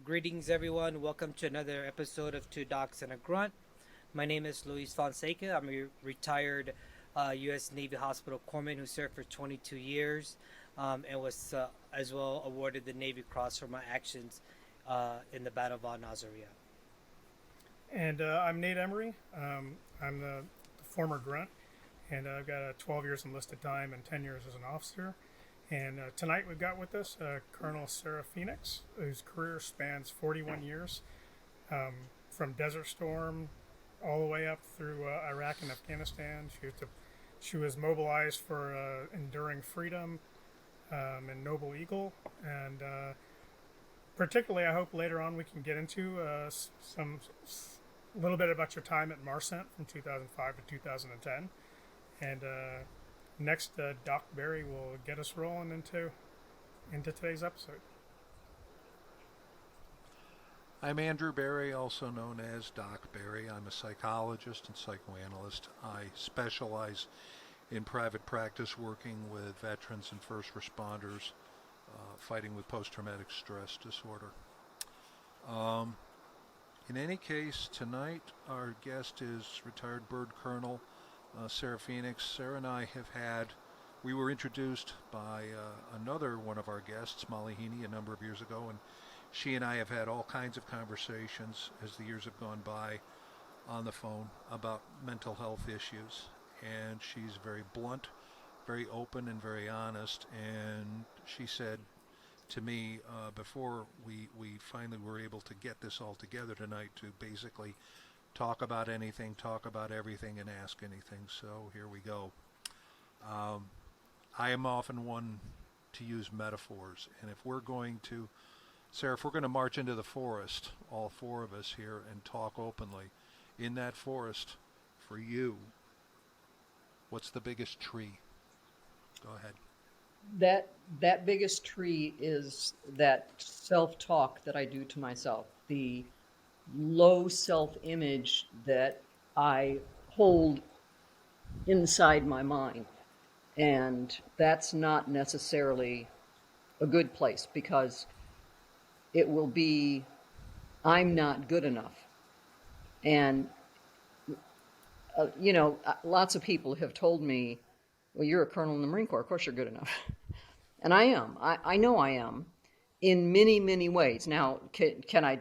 Greetings, everyone. Welcome to another episode of Two Docs and a Grunt. My name is Luis Fonseca. I'm a retired U.S. Navy hospital corpsman who served for 22 years and was as well awarded the Navy Cross for my actions in the Battle of Al Nazariya. And I'm Nate Emery. I'm the former grunt, and I've got 12 years enlisted time and 10 years as an officer. And tonight we've got with us Colonel Sarah Phoenix, whose career spans 41 years, from Desert Storm all the way up through Iraq and Afghanistan. She was mobilized for Enduring Freedom and Noble Eagle, and particularly, I hope later on we can get into some a little bit about your time at Marcent from 2005 to 2010. And next, Doc Barry will get us rolling into today's episode. I'm Andrew Barry, also known as Doc Barry. I'm a psychologist and psychoanalyst. I specialize in private practice working with veterans and first responders fighting with post-traumatic stress disorder. Um, in any case, tonight our guest is retired Bird Colonel Sarah Phoenix. Sarah and I we were introduced by another one of our guests, Molly Heaney, a number of years ago, and she and I have had all kinds of conversations as the years have gone by on the phone about mental health issues. And she's very blunt, very open, and very honest. And she said to me before we finally were able to get this all together tonight to basically talk about anything, talk about everything, and ask anything. So here we go. Um, I am often one to use metaphors. And if we're going to Sarah, if we're going to march into the forest, all four of us here, and talk openly, in that forest, for you, what's the biggest tree? Go ahead. That biggest tree is that self-talk that I do to myself, the low self-image that I hold inside my mind. And that's not necessarily a good place because it will be, I'm not good enough. And, lots of people have told me, well, you're a colonel in the Marine Corps, of course you're good enough. And I am. I know I am in many, many ways. Now, can I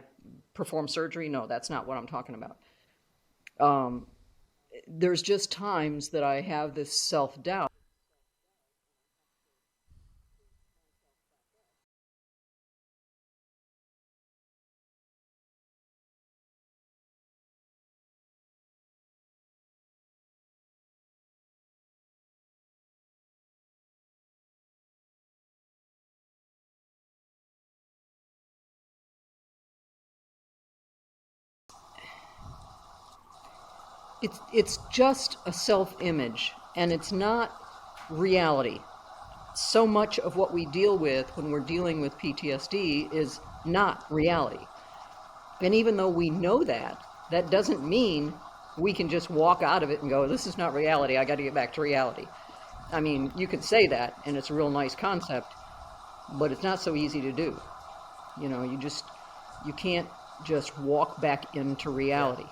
perform surgery? No, that's not what I'm talking about. There's just times that I have this self-doubt. It's just a self-image, and it's not reality. So much of what we deal with when we're dealing with PTSD is not reality. And even though we know that, that doesn't mean we can just walk out of it and go, this is not reality, I got to get back to reality. I mean, you could say that, and it's a real nice concept, but it's not so easy to do. You can't just walk back into reality.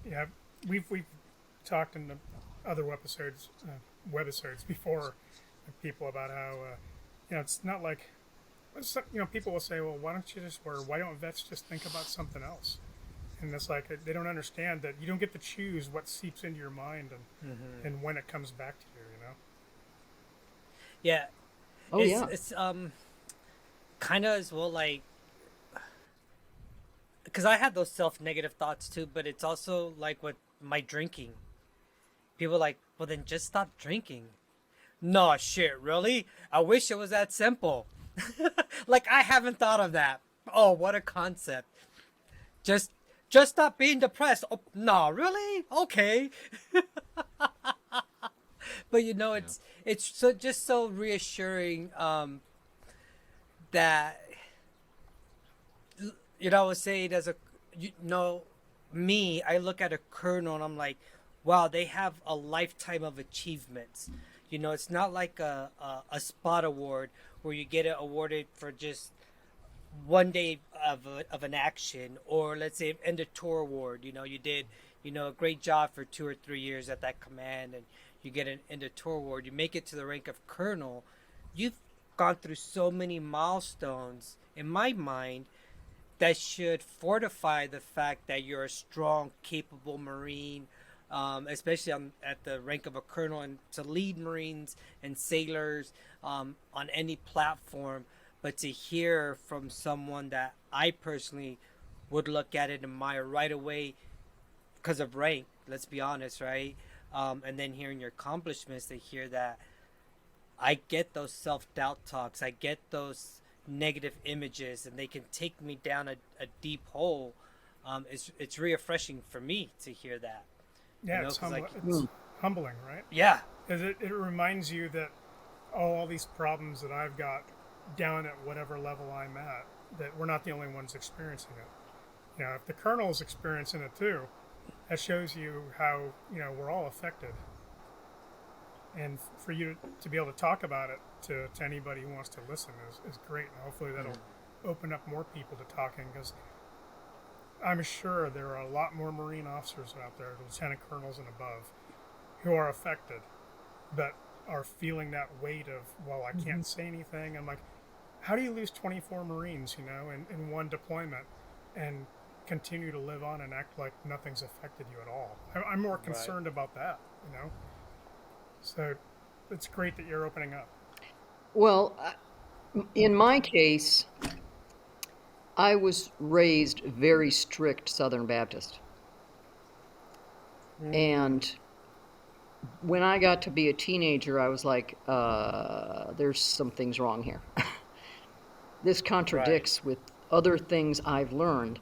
Yeah, we've talked in the other webisodes before with people about how it's not like people will say, well, why don't vets just think about something else? And it's like they don't understand that you don't get to choose what seeps into your mind and when it comes back to you. Yeah, Oh, yeah. it's kind of as well like because I have those self-negative thoughts too, but it's also like with my drinking. People are like, well, then just stop drinking. No shit, really? I wish it was that simple. Like I haven't thought of that. Oh, what a concept. Just just stop being depressed. Oh, no, really? Okay. But Yeah. it's so just so reassuring that I was saying as a you know me, I look at a colonel and I'm like, wow, they have a lifetime of achievements. It's not like a spot award where you get it awarded for just one day of an action, or let's say end a tour award. You did a great job for 2 or 3 years at that command, and you get an end of tour award. You make it to the rank of colonel. You've gone through so many milestones in my mind that should fortify the fact that you're a strong, capable Marine, especially at the rank of a colonel, and to lead Marines and sailors on any platform. But to hear from someone that I personally would look at it and admire right away because of rank, let's be honest, right? And then hearing your accomplishments, to hear that I get those self-doubt talks, I get those negative images, and they can take me down a deep hole. It's refreshing for me to hear that. Yeah, Know, it's, 'cause, like, it's humbling, right? Yeah, 'Cause it reminds you that all these problems that I've got down at whatever level I'm at, that we're not the only ones experiencing it. If the colonel's experiencing it too, that shows you how, we're all affected. And for you to be able to talk about it to anybody who wants to listen is great. And hopefully that'll open up more people to talking, because I'm sure there are a lot more Marine officers out there, lieutenant colonels and above, who are affected, but are feeling that weight of, well, I can't say anything. I'm like, how do you lose 24 Marines, in one deployment, and continue to live on and act like nothing's affected you at all? I'm more concerned about that. So it's great that you're opening up. Well, in my case, I was raised very strict Southern Baptist. And when I got to be a teenager, I was like, there's some things wrong here. This contradicts with other things I've learned.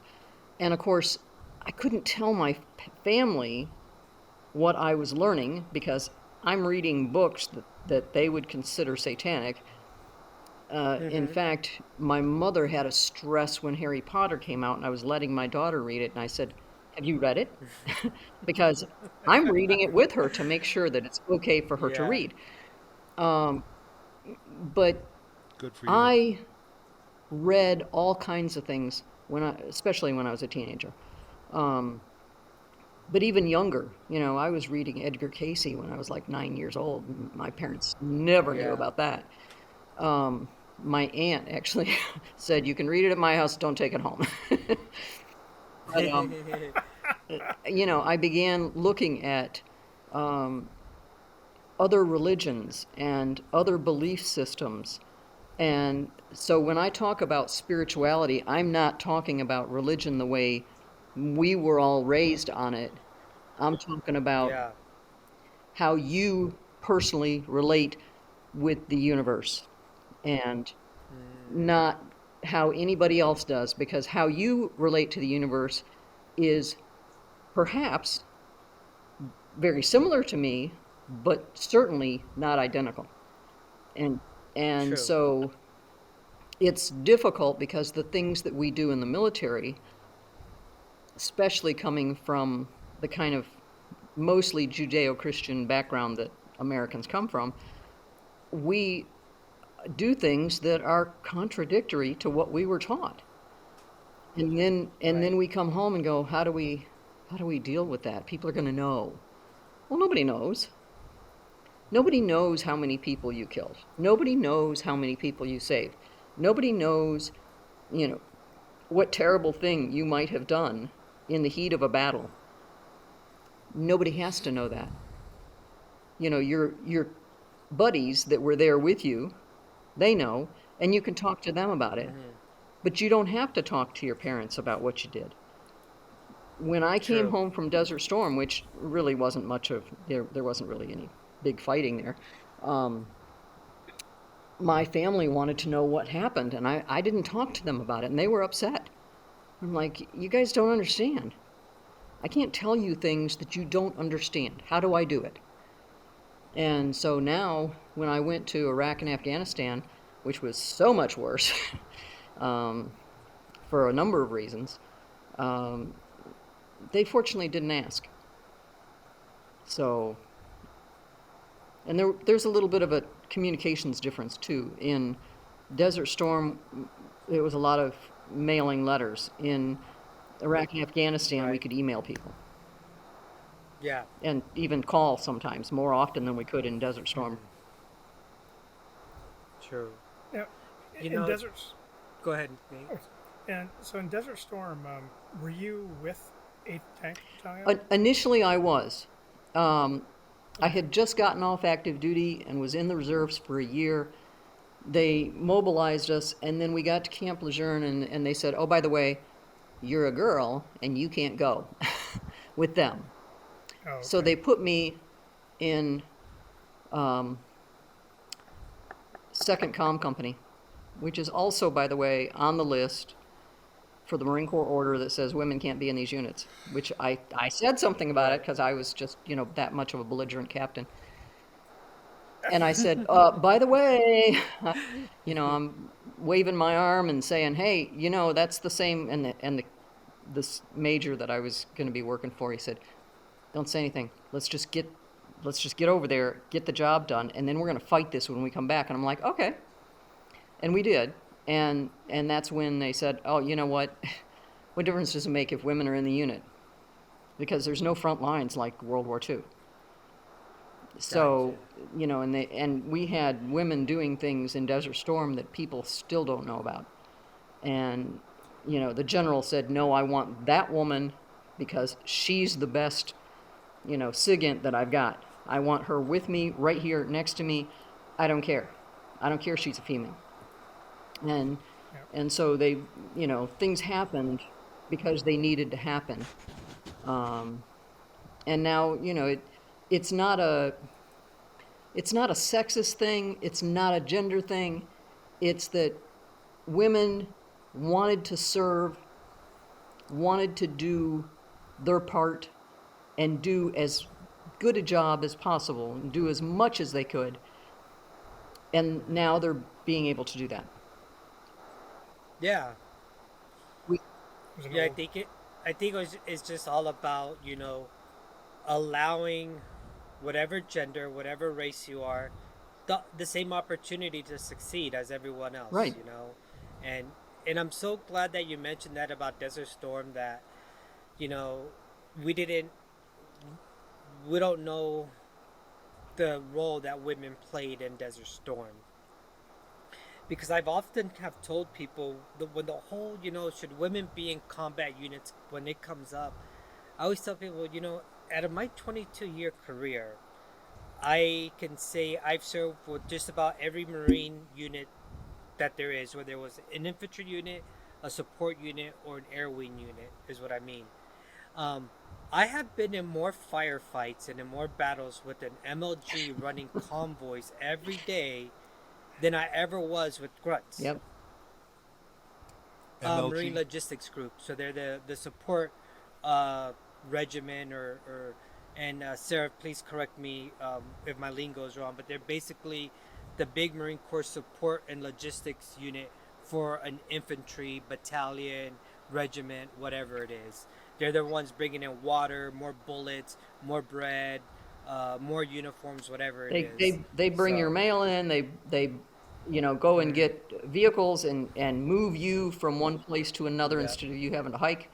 And of course, I couldn't tell my family what I was learning, because I'm reading books that they would consider satanic. In fact, my mother had a stress when Harry Potter came out, and I was letting my daughter read it, and I said, have you read it? Because I'm reading it with her to make sure that it's okay for her to Yeah. read. But Good for you. I read all kinds of things especially when I was a teenager. But even younger, I was reading Edgar Cayce when I was like 9 years old. My parents never knew Yeah. about that. My aunt actually said, you can read it at my house, don't take it home. But, I began looking at other religions and other belief systems. And so when I talk about spirituality, I'm not talking about religion the way we were all raised on it. I'm talking about Yeah. how you personally relate with the universe, and not how anybody else does, because how you relate to the universe is perhaps very similar to me, but certainly not identical. And True. so it's difficult, because the things that we do in the military, especially coming from the kind of mostly Judeo-Christian background that Americans come from, we do things that are contradictory to what we were taught. And then we come home and go, how do we deal with that? People are going to know. Well, nobody knows. Nobody knows how many people you killed. Nobody knows how many people you saved. Nobody knows, what terrible thing you might have done in the heat of a battle. Nobody has to know that. Your buddies that were there with you, they know, and you can talk to them about it. But you don't have to talk to your parents about what you did. When I came True. home from Desert Storm, which really wasn't there wasn't really any big fighting there, my family wanted to know what happened, and I didn't talk to them about it, and they were upset. I'm like, you guys don't understand. I can't tell you things that you don't understand. How do I do it? And so now, when I went to Iraq and Afghanistan, which was so much worse, for a number of reasons, they fortunately didn't ask. So, and there's a little bit of a communications difference too. In Desert Storm, there was a lot of mailing letters. In Iraq and Afghanistan, we Right. could email people Yeah. and even call sometimes, more often than we could in Desert Storm. True. Now, You in know, deserts, go ahead, Nate. and so in Desert Storm, were you with 8th Tank Battalion? Initially, I was. I had just gotten off active duty and was in the reserves for a year. They mobilized us, and then we got to Camp Lejeune, and they said, "Oh, by the way, you're a girl, and you can't go with them." Oh, So okay. they put me in um, Second Comm Company, which is also, by the way, on the list for the Marine Corps order that says women can't be in these units, which I said something about it Right. because I was just, that much of a belligerent captain. And I said, by the way, I'm waving my arm and saying, hey, that's the same. This major that I was going to be working for, he said, don't say anything. Let's just get over there, get the job done, and then we're going to fight this when we come back. And I'm like, okay. And we did. And that's when they said, oh, you know what? What difference does it make if women are in the unit? Because there's no front lines like World War II. So, Gotcha. and we had women doing things in Desert Storm that people still don't know about. And, the general said, no, I want that woman because she's the best, SIGINT that I've got. I want her with me, right here next to me. I don't care. I don't care if she's a female. And, Yep. and so they, things happened because they needed to happen. Um, and now, it's not a, it's not a sexist thing. It's not a gender thing. It's that women wanted to serve, wanted to do their part, and do as good a job as possible, and do as much as they could. And now they're being able to do that. Yeah. We, Was an Yeah. old, I think it's just all about allowing whatever gender, whatever race you are, the same opportunity to succeed as everyone else. right. And I'm so glad that you mentioned that about Desert Storm. That you know we didn't we don't know the role that women played in Desert Storm, because I've often have told people that when the whole should women be in combat units when it comes up, I always tell people out of my 22-year career, I can say I've served with just about every Marine unit that there is, whether it was an infantry unit, a support unit, or an air wing unit, is what I mean. Um, I have been in more firefights and in more battles with an MLG running convoys every day than I ever was with grunts. Yep. Marine MLG. Logistics Group. So they're the support uh, regiment, or and Sarah, please correct me if my lingo is wrong, but they're basically the big Marine Corps support and logistics unit for an infantry battalion, regiment, whatever it is. They're the ones bringing in water, more bullets, more bread, more uniforms, whatever it They, is. they bring your So mail in, they go and get vehicles and move you from one place to another yeah, instead of you having to hike.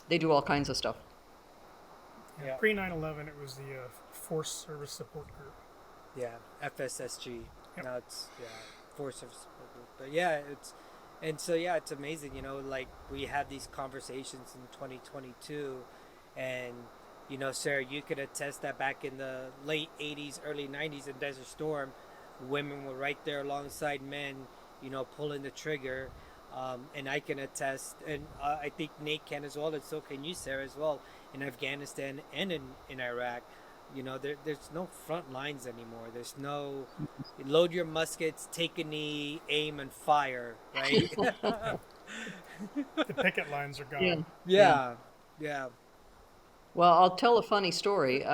They do all kinds of stuff. yeah, pre 9/11, it was the Force Service Support Group. yeah, FSSG. Yep. Now it's Force of Support Group. But yeah, it's amazing. Like we had these conversations in 2022, and Sarah, you could attest that back in the late 80s, early 90s in Desert Storm, women were right there alongside men, pulling the trigger. And I can attest, and I think Nate can as well, and so can you, Sarah, as well, in Afghanistan and in Iraq. There's no front lines anymore. There's no load your muskets, take a knee, aim, and fire, right? The picket lines are Yeah. gone. Yeah. Yeah, yeah, Well, I'll tell a funny story.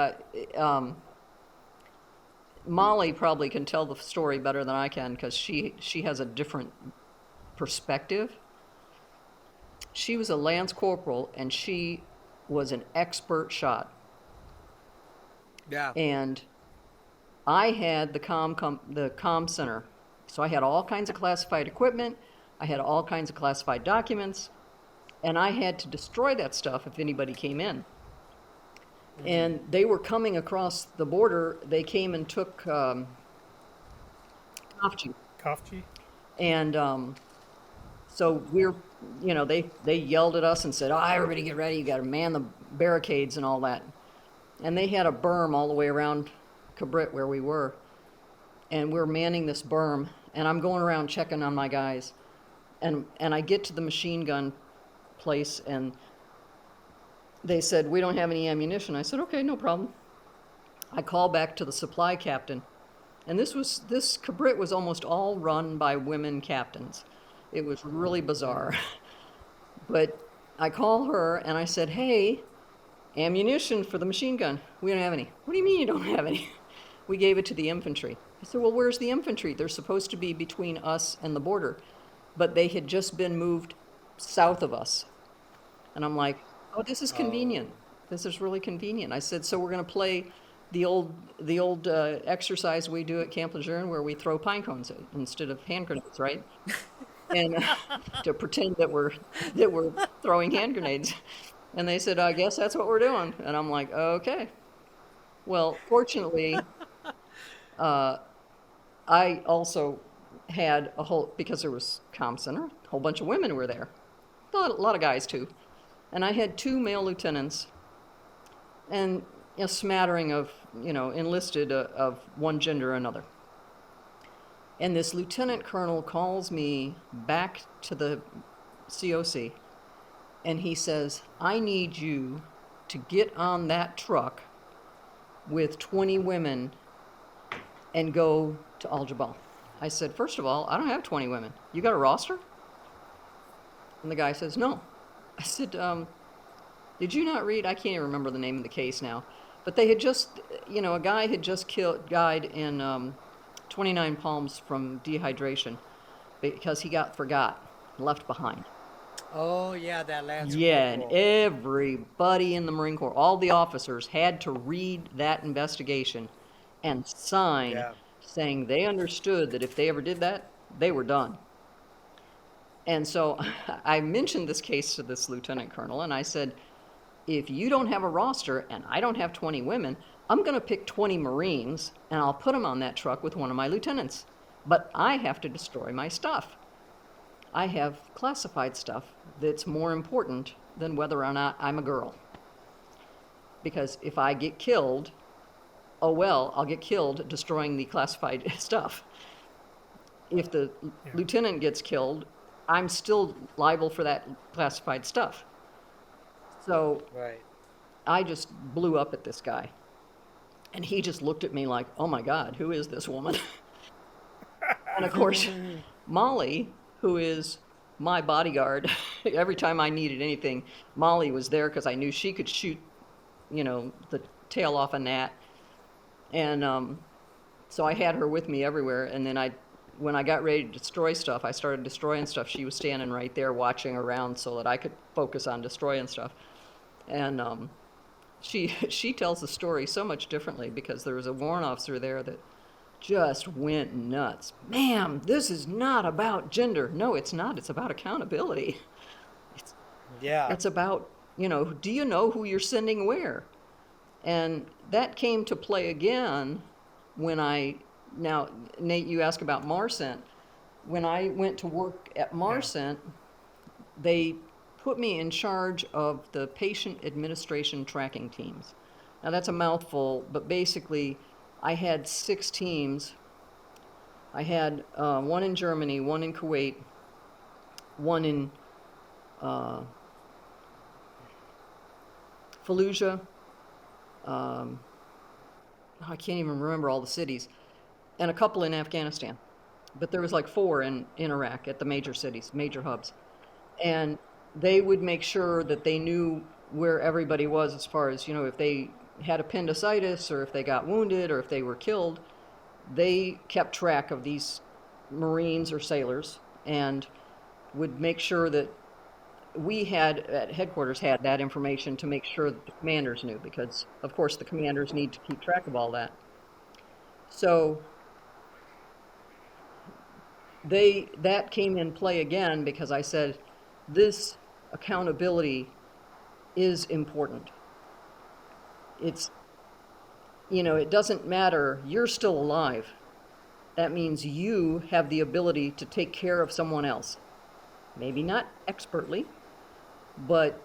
Molly probably can tell the story better than I can because she has a different perspective. She was a lance corporal and she was an expert shot. yeah, And I had the comm center, so I had all kinds of classified equipment. I had all kinds of classified documents, and I had to destroy that stuff if anybody came in. And they were coming across the border. They came and took Kafji. Kafji. And so they yelled at us and said, "Oh, everybody get ready. You got to man the barricades and all that." And they had a berm all the way around Kabrit where we were. And we're manning this berm. And I'm going around checking on my guys. And I get to the machine gun place, and they said, "We don't have any ammunition." I said, "Okay, no problem." I call back to the supply captain. And this Kabrit was almost all run by women captains. It was really bizarre. But I call her and I said, "Hey, ammunition for the machine gun. We don't have any." "What do you mean you don't have any?" "We gave it to the infantry." I said, "Well, where's the infantry? They're supposed to be between us and the border." But they had just been moved south of us. And I'm like, "Oh, this is convenient. This is really convenient." I said, "So we're going to play the old exercise we do at Camp Lejeune where we throw pine cones instead of hand grenades, right?" And to pretend that we're throwing hand grenades. And they said, "I guess that's what we're doing." And I'm like, "Okay." Well, fortunately, I also had because there was comm center, a whole bunch of women were there. A lot of guys too. And I had 2 male lieutenants and a smattering of, enlisted of one gender or another. And this lieutenant colonel calls me back to the COC and he says, "I need you to get on that truck with 20 women and go to Al Jabal." I said, "First of all, I don't have 20 women. You got a roster?" And the guy says, "No." I said, "Did you not read?" I can't even remember the name of the case now. But they had just, a guy had just died in 29 Palms from dehydration because he got left behind. Oh yeah, that Lance Yeah, and Corporal. everybody in the Marine Corps, all the officers had to read that investigation and sign Yeah. saying they understood that if they ever did that, they were done. And so I mentioned this case to this lieutenant colonel, and I said, "If you don't have a roster and I don't have 20 women, I'm going to pick 20 Marines and I'll put them on that truck with one of my lieutenants. But I have to destroy my stuff. I have classified stuff that's more important than whether or not I'm a girl. Because if I get killed, oh well, I'll get killed destroying the classified stuff. If the lieutenant gets killed, I'm still liable for that classified stuff." So Right. I just blew up at this guy. And he just looked at me like, "Oh my God, who is this woman?" And of course, Molly, who is my bodyguard, every time I needed anything, Molly was there because I knew she could shoot, the tail off a gnat. And so I had her with me everywhere. And then when I got ready to destroy stuff, I started destroying stuff. She was standing right there watching around so that I could focus on destroying stuff. And she tells the story so much differently because there was a warrant officer there that just went nuts. "Ma'am, this is not about gender." "No, it's not. It's about accountability. Yeah. It's about, do you know who you're sending where?" And that came to play again when now, Nate, you ask about MARCENT. When I went to work at MARCENT, they put me in charge of the patient administration tracking teams. Now that's a mouthful, but basically I had 6 teams. I had one in Germany, one in Kuwait, one in Fallujah. I can't even remember all the cities, and a couple in Afghanistan. But there was like 4 in Iraq at the major cities, major hubs. And they would make sure that they knew where everybody was as far as, if they had appendicitis or if they got wounded or if they were killed. They kept track of these Marines or sailors and would make sure that we at headquarters had that information to make sure that the commanders knew, because of course the commanders need to keep track of all that. So that came in play again because I said this accountability is important. It's, it doesn't matter, you're still alive. That means you have the ability to take care of someone else. Maybe not expertly, but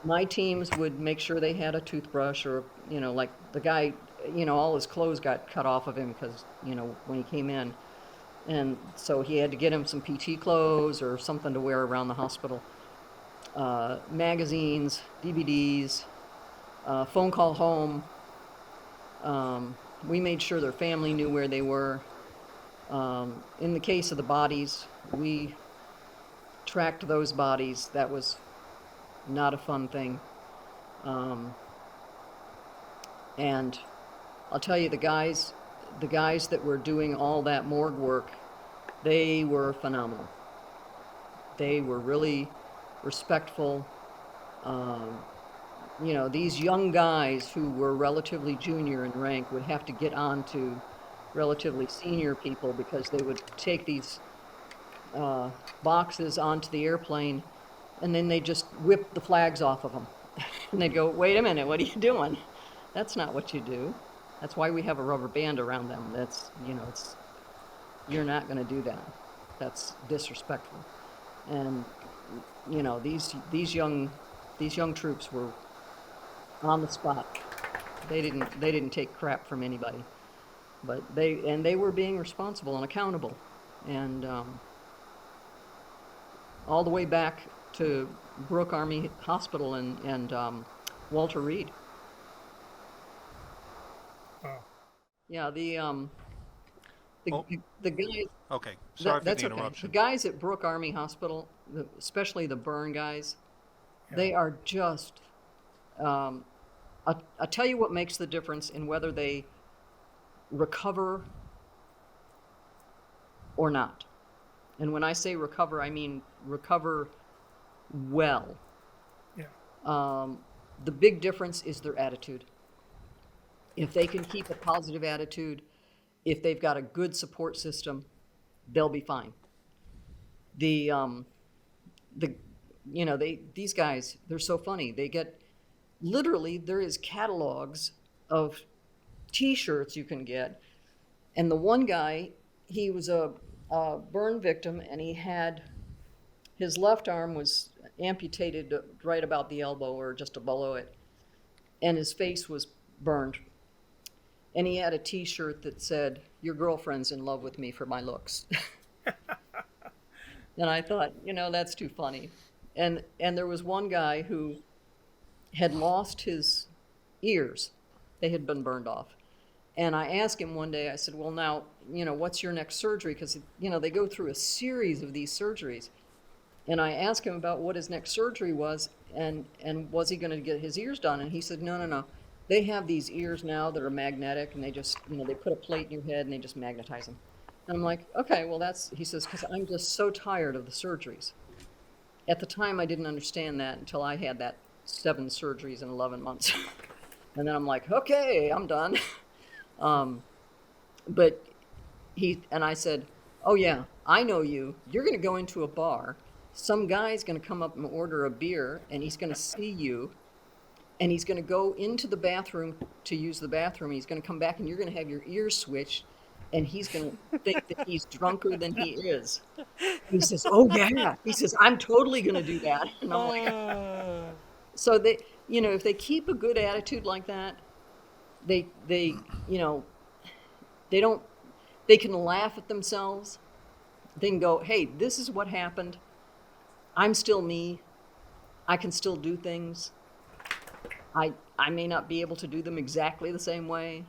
my teams would make sure they had a toothbrush or, like the guy, all his clothes got cut off of him because, when he came in. And so he had to get him some PT clothes or something to wear around the hospital. Magazines, DVDs, phone call home. We made sure their family knew where they were. In the case of the bodies, we tracked those bodies. That was not a fun thing. And I'll tell you, the guys that were doing all that morgue work, they were phenomenal. They were really respectful. These young guys who were relatively junior in rank would have to get on to relatively senior people because they would take these boxes onto the airplane and then they just whip the flags off of them. And they'd go, wait a minute, what are you doing? That's not what you do. That's why we have a rubber band around them. That's, you're not going to do that. That's disrespectful. And, these young troops were on the spot. They didn't take crap from anybody. But they were being responsible and accountable. And all the way back to Brooke Army Hospital and Walter Reed. Wow. Yeah, the Oh. the guys. Okay, sorry for That's the okay. interruption. The guys at Brooke Army Hospital, especially the burn guys, they are just. I'll tell you what makes the difference in whether they recover or not. And when I say recover, I mean recover well. Yeah. The big difference is their attitude. If they can keep a positive attitude, if they've got a good support system, they'll be fine. These guys, they're so funny. They get, literally, there is catalogs of T-shirts you can get. And the one guy, he was a burn victim, and his left arm was amputated right about the elbow or just below it, and his face was burned. And he had a T-shirt that said, "Your girlfriend's in love with me for my looks." And I thought, that's too funny. And there was one guy who had lost his ears. They had been burned off. And I asked him one day, I said, well, now, what's your next surgery? Because, they go through a series of these surgeries. And I asked him about what his next surgery was and was he going to get his ears done? And he said, no. They have these ears now that are magnetic, and they just, they put a plate in your head and they just magnetize them. And I'm like, okay, well, he says, because I'm just so tired of the surgeries. At the time, I didn't understand that until I had that 7 surgeries in 11 months. And then I'm like, okay, I'm done. But I said, oh yeah, I know you. You're going to go into a bar. Some guy's going to come up and order a beer, and he's going to see you. And he's going to go into the bathroom to use the bathroom. He's going to come back, and you're going to have your ears switched, and he's going to think that he's drunker than he is. He says, oh, yeah. He says, I'm totally going to do that. And I'm like, so they, if they keep a good attitude like that, they can laugh at themselves. They can go, hey, this is what happened. I'm still me. I can still do things. I may not be able to do them exactly the same way,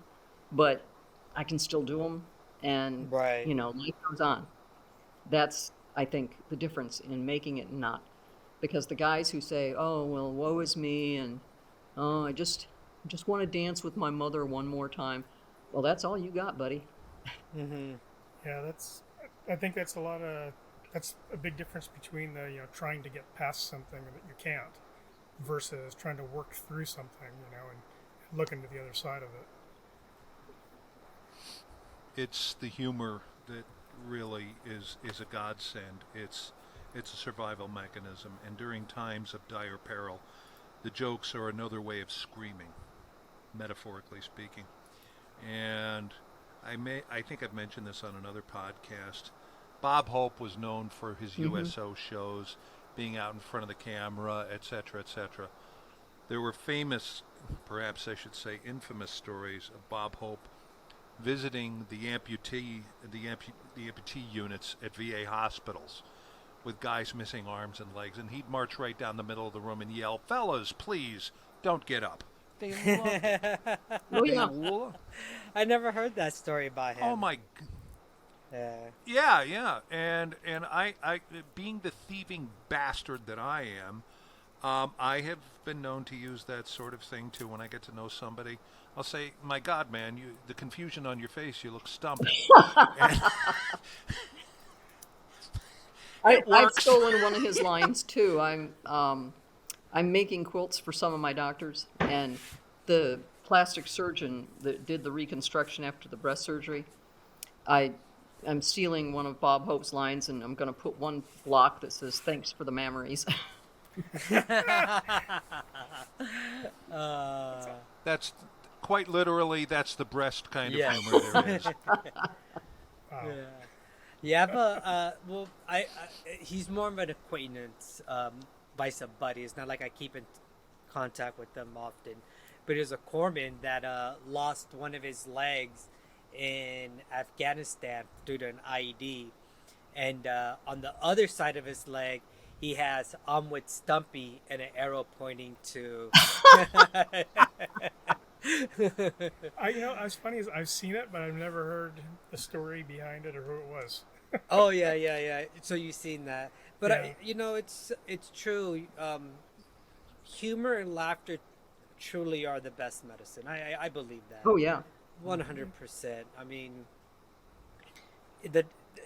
but I can still do them, and Right. life goes on. That's, I think, the difference in making it and not. Because the guys who say, oh, well, woe is me, and oh, I just want to dance with my mother one more time. Well, that's all you got, buddy. Mm-hmm. Yeah, I think that's a big difference between trying to get past something that you can't versus trying to work through something, and looking to the other side of it. It's the humor that really is a godsend. It's a survival mechanism, and during times of dire peril, the jokes are another way of screaming, metaphorically speaking. And I think I've mentioned this on another podcast. Bob Hope was known for his USO shows, being out in front of the camera, etc., etc. There were famous, perhaps I should say infamous stories of Bob Hope visiting the amputee units at VA hospitals with guys missing arms and legs, and he'd march right down the middle of the room and yell, "Fellas, please don't get up." They loved it. Oh, They yeah. I never heard that story about him. Oh my. Yeah. Yeah. And I being the thieving bastard that I am, I have been known to use that sort of thing too. When I get to know somebody, I'll say, "My God, man, the confusion on your face, you look stumped." And I've works. stolen one of his lines too. I'm making quilts for some of my doctors, and the plastic surgeon that did the reconstruction after the breast surgery, I'm stealing one of Bob Hope's lines, and I'm going to put one block that says "Thanks for the mammaries." That's quite literally, that's the breast kind of Yeah. humor there is. Yeah. Yeah, but well, he's more of an acquaintance, vice a buddy. It's not like I keep in contact with them often. But there's a corpsman that lost one of his legs in Afghanistan due to an IED, and on the other side of his leg, he has "I'm with Stumpy" and an arrow pointing to. It's funny is I've seen it, but I've never heard the story behind it or who it was. Oh yeah. So you've seen that, but Yeah. it's true. Humor and laughter truly are the best medicine. I believe that. Oh yeah. 100%. I mean,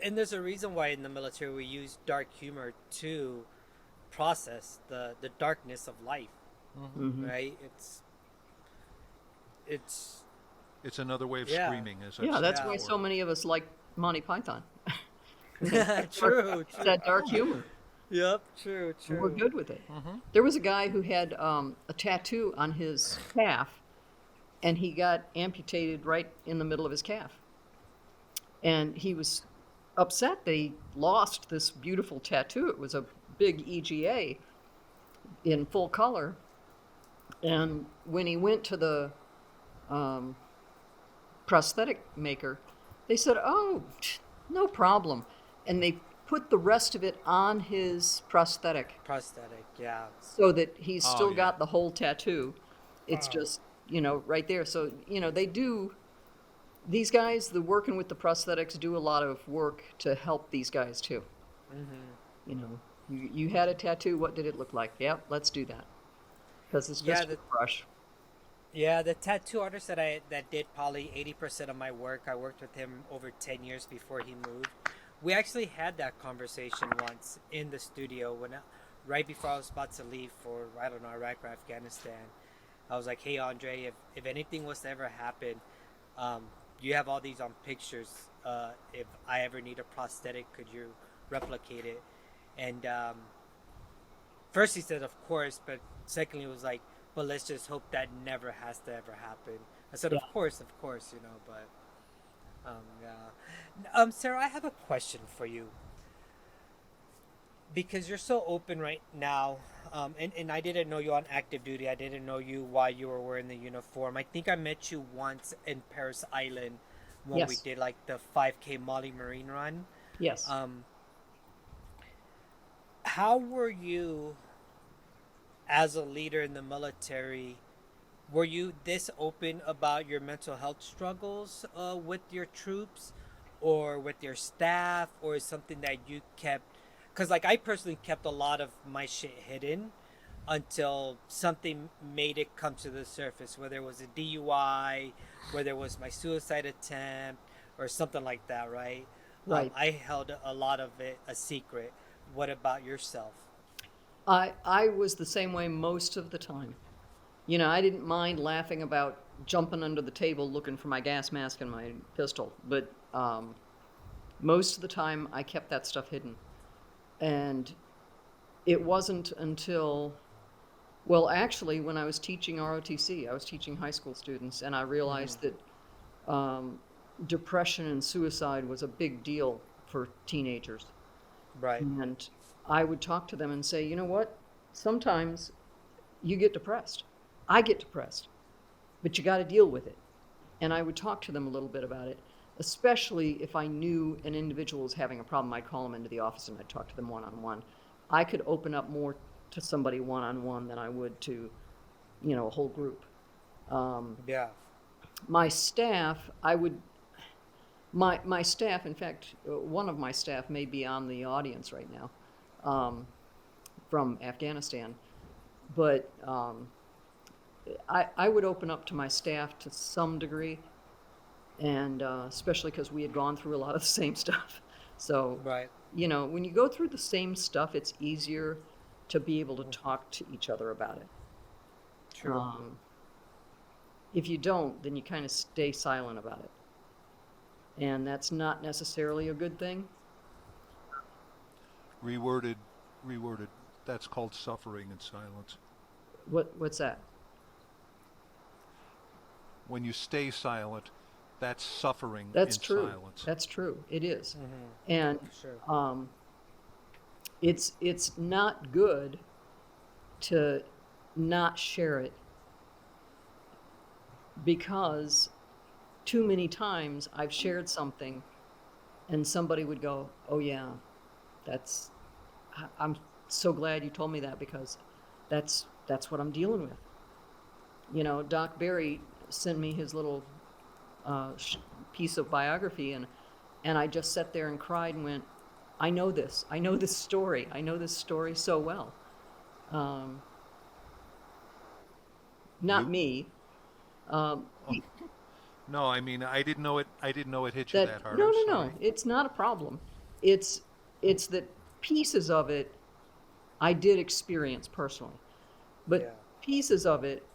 and there's a reason why in the military we use dark humor to process the darkness of life, right? It's another way of Yeah. screaming, as I've Yeah, said that's Yeah. why before. so many of us like Monty Python. True. That dark humor. Yep. True. We're good with it. There was a guy who had a tattoo on his calf, and he got amputated right in the middle of his calf. And he was upset that he lost this beautiful tattoo. It was a big EGA in full color. And when he went to the prosthetic maker, they said, "Oh, no problem." And they put the rest of it on his prosthetic Prosthetic. Yeah. so that he's Oh, still yeah. got the whole tattoo. It's Wow. just, right there. So, these guys, the working with the prosthetics, do a lot of work to help these guys too. You had a tattoo, what did it look like? Yep, let's do that. Because it's Yeah, just a brush. Yeah, the tattoo artist that did probably 80% of my work, I worked with him over 10 years before he moved. We actually had that conversation once in the studio right before I was about to leave for, I don't know, Iraq or Afghanistan. I was like, "Hey Andre, if anything was to ever happen, you have all these on pictures. If I ever need a prosthetic, could you replicate it?" And first he said, "Of course," but secondly, it was like, "But let's just hope that never has to ever happen." I said, Yeah. of course, but Sarah, I have a question for you. Because you're so open right now, and I didn't know you on active duty. I didn't know you while you were wearing the uniform. I think I met you once in Paris Island when we Yes. did like the 5K Molly Marine run. Yes. How were you as a leader in the military? Were you this open about your mental health struggles with your troops or with your staff, or is something that you kept? Because like I personally kept a lot of my shit hidden until something made it come to the surface, whether it was a DUI, whether it was my suicide attempt or something like that, right? Right. I held a lot of it a secret. What about yourself? I was the same way most of the time. I didn't mind laughing about jumping under the table looking for my gas mask and my pistol, but Most of the time, I kept that stuff hidden. And it wasn't until, well, actually, when I was teaching ROTC, I was teaching high school students, and I realized that depression and suicide was a big deal for teenagers. Right. And I would talk to them and say, you know what? Sometimes you get depressed. I get depressed, but you got to deal with it. And I would talk to them a little bit about it, especially if I knew an individual was having a problem. I'd call them into the office and I'd talk to them one-on-one. I could open up more to somebody one-on-one than I would to, a whole group. Yeah. My staff, my staff, in fact, one of my staff may be on the audience right now, from Afghanistan, but I would open up to my staff to some degree, and especially because we had gone through a lot of the same stuff. So, Right. when you go through the same stuff, it's easier to be able to talk to each other about it. True. If you don't, then you kind of stay silent about it. And that's not necessarily a good thing. Reworded, reworded. That's called suffering in silence. What's that? When you stay silent, that's suffering That's in true. silence. That's true. It is. And Sure. it's not good to not share it, because too many times I've shared something and somebody would go, "Oh yeah, I'm so glad you told me that, because that's what I'm dealing with." Doc Barry sent me his little piece of biography, and I just sat there and cried and went, I know this story. I know this story so well. Not You? me. No, I mean I didn't know it. I didn't know it hit you that hard. No, I'm no, no. sorry. It's not a problem. It's that pieces of it I did experience personally, but Yeah. pieces of it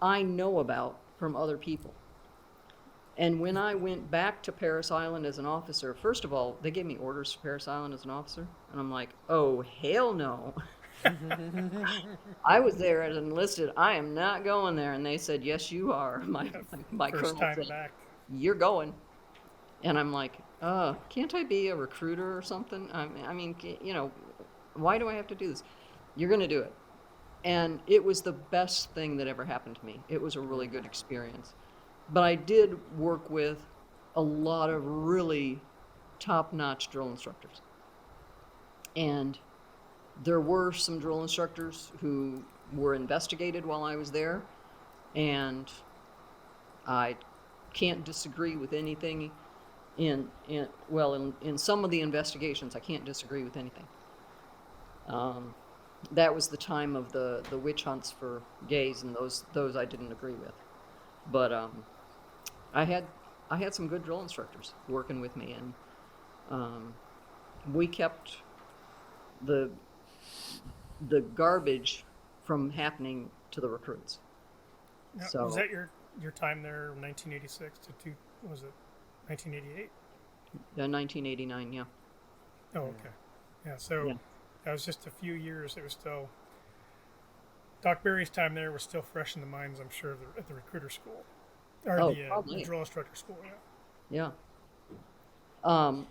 I know about from other people. And when I went back to Parris Island as an officer, first of all, they gave me orders for Parris Island as an officer, and I'm like, oh hell no. I was there as enlisted. I am not going there. And they said, yes, you are. My First colonel time said, back. you're going. And I'm like, can't I be a recruiter or something? I mean, why do I have to do this? You're going to do it. And it was the best thing that ever happened to me. It was a really good experience. But I did work with a lot of really top-notch drill instructors. And there were some drill instructors who were investigated while I was there, and I can't disagree with anything in some of the investigations. I can't disagree with anything. That was the time of the witch hunts for gays, and those I didn't agree with. But I had some good drill instructors working with me, and we kept the garbage from happening to the recruits. Now, So was that your time there, 1986 to was it 1988? 1989, yeah. Oh, okay. Yeah, so Yeah. that was just a few years. It was still Doc Barry's time there was still fresh in the minds, I'm sure, at the recruiter school or Oh, the probably. drill instructor school. Yeah. Yeah.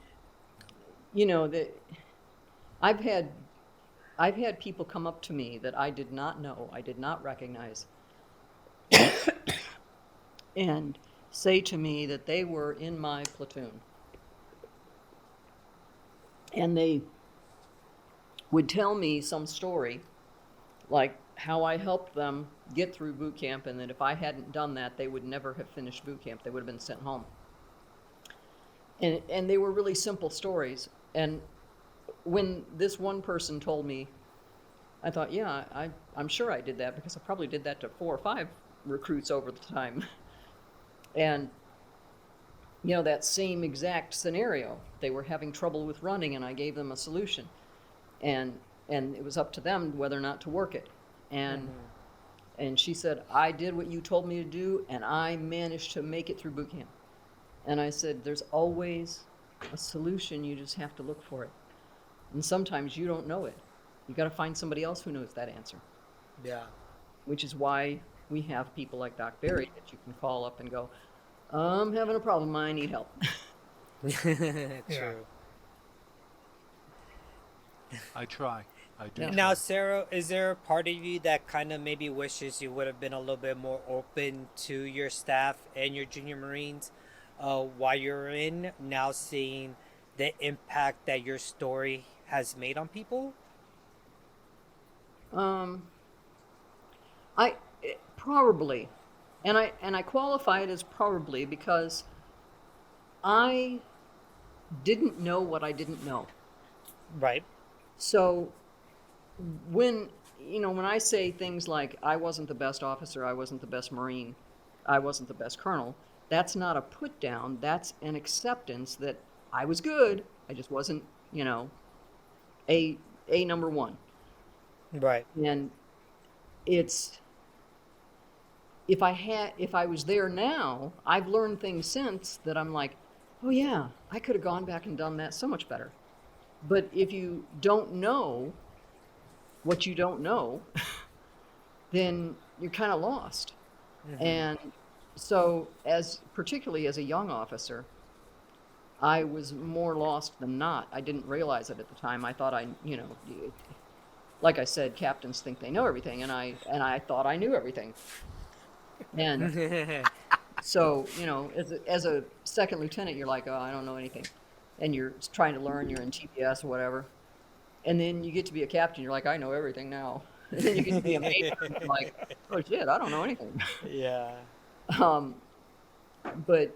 I've had people come up to me that I did not know, I did not recognize, and say to me that they were in my platoon. And they would tell me some story, like how I helped them get through boot camp, and that if I hadn't done that, they would never have finished boot camp. They would have been sent home. And they were really simple stories. And when this one person told me, I thought, yeah, I'm sure I did that, because I probably did that to 4 or 5 recruits over the time. And, that same exact scenario, they were having trouble with running, and I gave them a solution. And it was up to them whether or not to work it. And she said, I did what you told me to do, and I managed to make it through boot camp. And I said, there's always a solution, you just have to look for it. And sometimes you don't know it. You got to find somebody else who knows that answer, Yeah. which is why we have people like Doc Barry that you can call up and go, I'm having a problem. I need help. True. I try. I do. Yeah. Try. Now, Sarah, is there a part of you that kind of maybe wishes you would have been a little bit more open to your staff and your junior Marines while you're in, now seeing the impact that your story has made on people? Um, I probably, and I qualify it as probably because I didn't know what I didn't know. Right. So when when I say things like I wasn't the best officer, I wasn't the best Marine, I wasn't the best colonel, that's not a put down, that's an acceptance that I was good, I just wasn't, a number one. Right. And it's if I was there now, I've learned things since that I'm like, oh yeah, I could have gone back and done that so much better. But if you don't know what you don't know, then you're kind of lost. And so, particularly as a young officer, I was more lost than not. I didn't realize it at the time. I thought like I said, captains think they know everything, and I thought I knew everything. And so, as a second lieutenant, you're like, oh, I don't know anything, and you're trying to learn. You're in TPS or whatever, and then you get to be a captain. You're like, I know everything now. And then you get to be a major, and you're like, oh shit, I don't know anything. Yeah. Um, but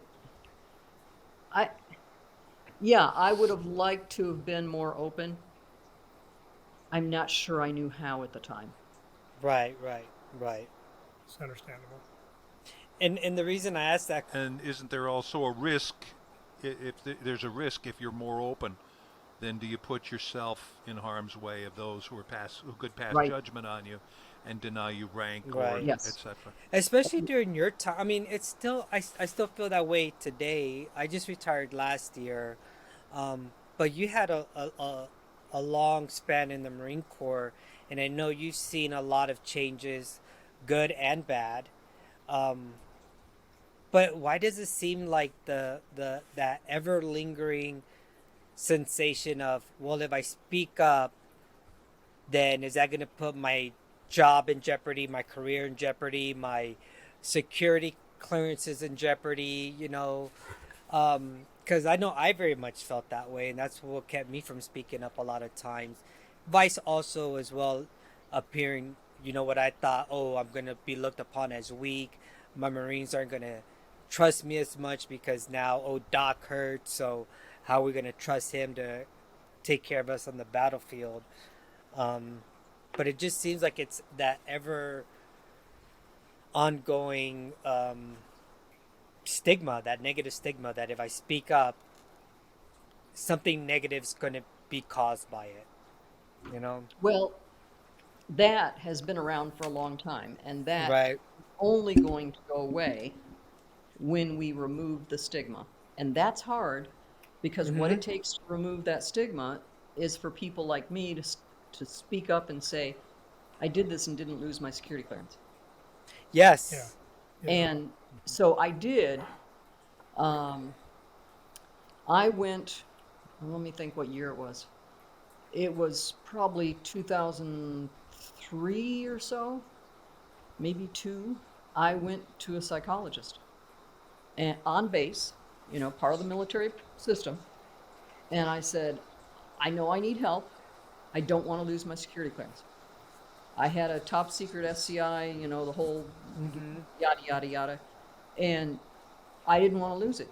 I, yeah, I would have liked to have been more open. I'm not sure I knew how at the time. Right. Right. Right. It's understandable. And the reason I asked that, And isn't there also a risk? If there's a risk if you're more open, then do you put yourself in harm's way of those who could pass Right. judgment on you and deny you rank Right. or Yes. etc. especially during your time, I mean, it's still, I still feel that way today. I just retired last year, but you had a long span in the Marine Corps, and I know you've seen a lot of changes, good and bad. Um, but why does it seem like the that ever lingering sensation of, well, if I speak up, then is that going to put my job in jeopardy, my career in jeopardy, my security clearances in jeopardy? Because I know I very much felt that way, and that's what kept me from speaking up a lot of times. Vice also as well, appearing, what I thought, oh, I'm going to be looked upon as weak. My Marines aren't going to trust me as much because now, oh, Doc hurt, so how are we going to trust him to take care of us on the battlefield? But it just seems like it's that ever ongoing stigma, that negative stigma, that if I speak up, something negative is going to be caused by it. Well, that has been around for a long time, and that Right. only going to go away when we remove the stigma. And that's hard because what it takes to remove that stigma is for people like me to speak up and say, I did this and didn't lose my security clearance. Yes. Yeah. And so I did. I went, let me think what year it was. It was probably 2003 or so, maybe two. I went to a psychologist and on base, part of the military system. And I said, I know I need help. I don't want to lose my security clearance. I had a top secret SCI, the whole yada, yada, yada. And I didn't want to lose it.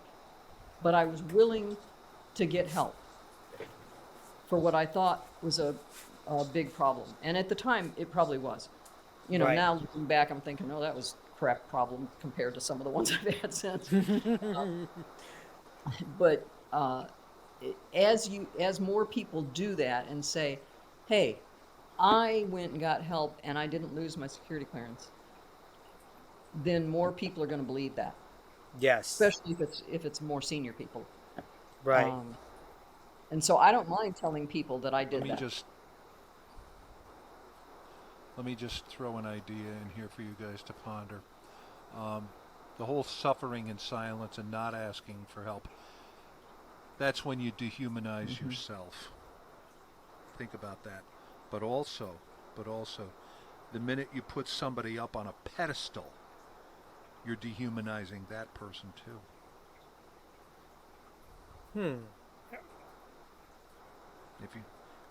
But I was willing to get help for what I thought was a big problem. And at the time, it probably was. Right. Now looking back, I'm thinking, oh, that was a crap problem compared to some of the ones I've had since. But as more people do that and say, hey, I went and got help and I didn't lose my security clearance, then more people are going to believe that, Yes. especially if it's more senior people. Right. And so I don't mind telling people that I Let did me that. just let me just throw an idea in here for you guys to ponder. The whole suffering in silence and not asking for help. That's when you dehumanize yourself. Think about that. But also, but also, the minute you put somebody up on a pedestal, you're dehumanizing that person too. Hmm. If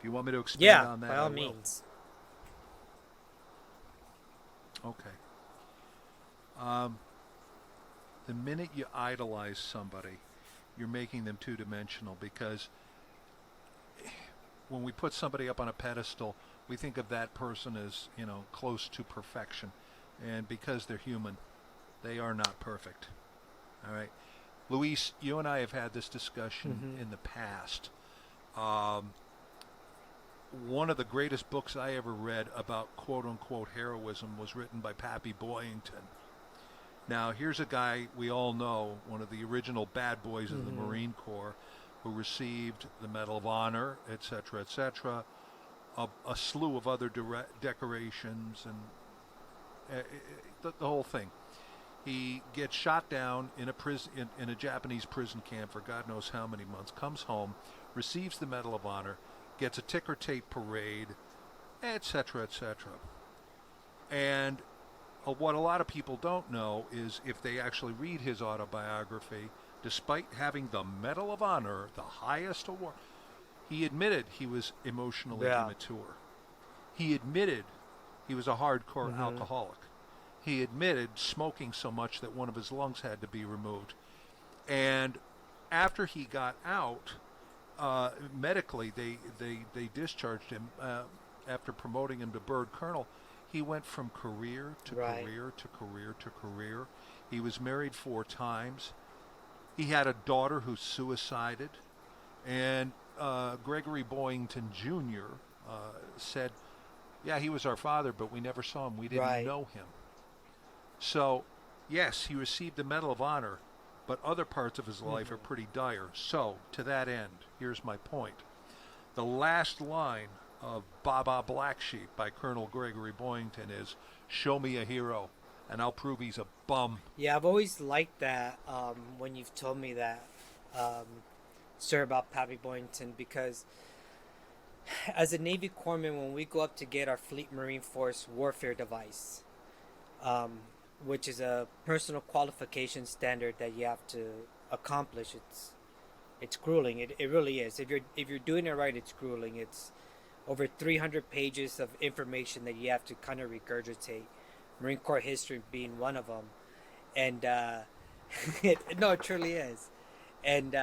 you want me to expand Yeah, on that, by I all will. means. Okay. The minute you idolize somebody, you're making them two-dimensional, because when we put somebody up on a pedestal, we think of that person as, close to perfection. And because they're human, they are not perfect. All right. Luis, you and I have had this discussion in the past. One of the greatest books I ever read about quote-unquote heroism was written by Pappy Boyington. Now, here's a guy we all know, one of the original bad boys of the Marine Corps, who received the Medal of Honor, etc., etc., a slew of other decorations, and the whole thing. He gets shot down in a prison, in a Japanese prison camp for God knows how many months, comes home, receives the Medal of Honor, gets a ticker tape parade, etc., etc. And what a lot of people don't know is, if they actually read his autobiography, despite having the Medal of Honor, the highest award, he admitted he was emotionally Yeah. immature. He admitted he was a hardcore alcoholic. He admitted smoking so much that one of his lungs had to be removed. And after he got out, medically, they discharged him after promoting him to bird colonel. He went from career to Right. career to career to career. He was married 4 times. He had a daughter who suicided. And Gregory Boyington Jr. Said, yeah, he was our father, but we never saw him. We didn't Right. know him. So, yes, he received the Medal of Honor, but other parts of his life are pretty dire. So, to that end, here's my point. The last line of Baba Black Sheep by Colonel Gregory Boyington is, "Show me a hero, and I'll prove he's a bum." Yeah, I've always liked that when you've told me that, sir, about Pappy Boyington, because as a Navy corpsman, when we go up to get our Fleet Marine Force warfare device, which is a personal qualification standard that you have to accomplish, it's grueling. It really is. If you're doing it right, it's grueling. It's over 300 pages of information that you have to kind of regurgitate. Marine Corps history being one of them, and no, it truly is. And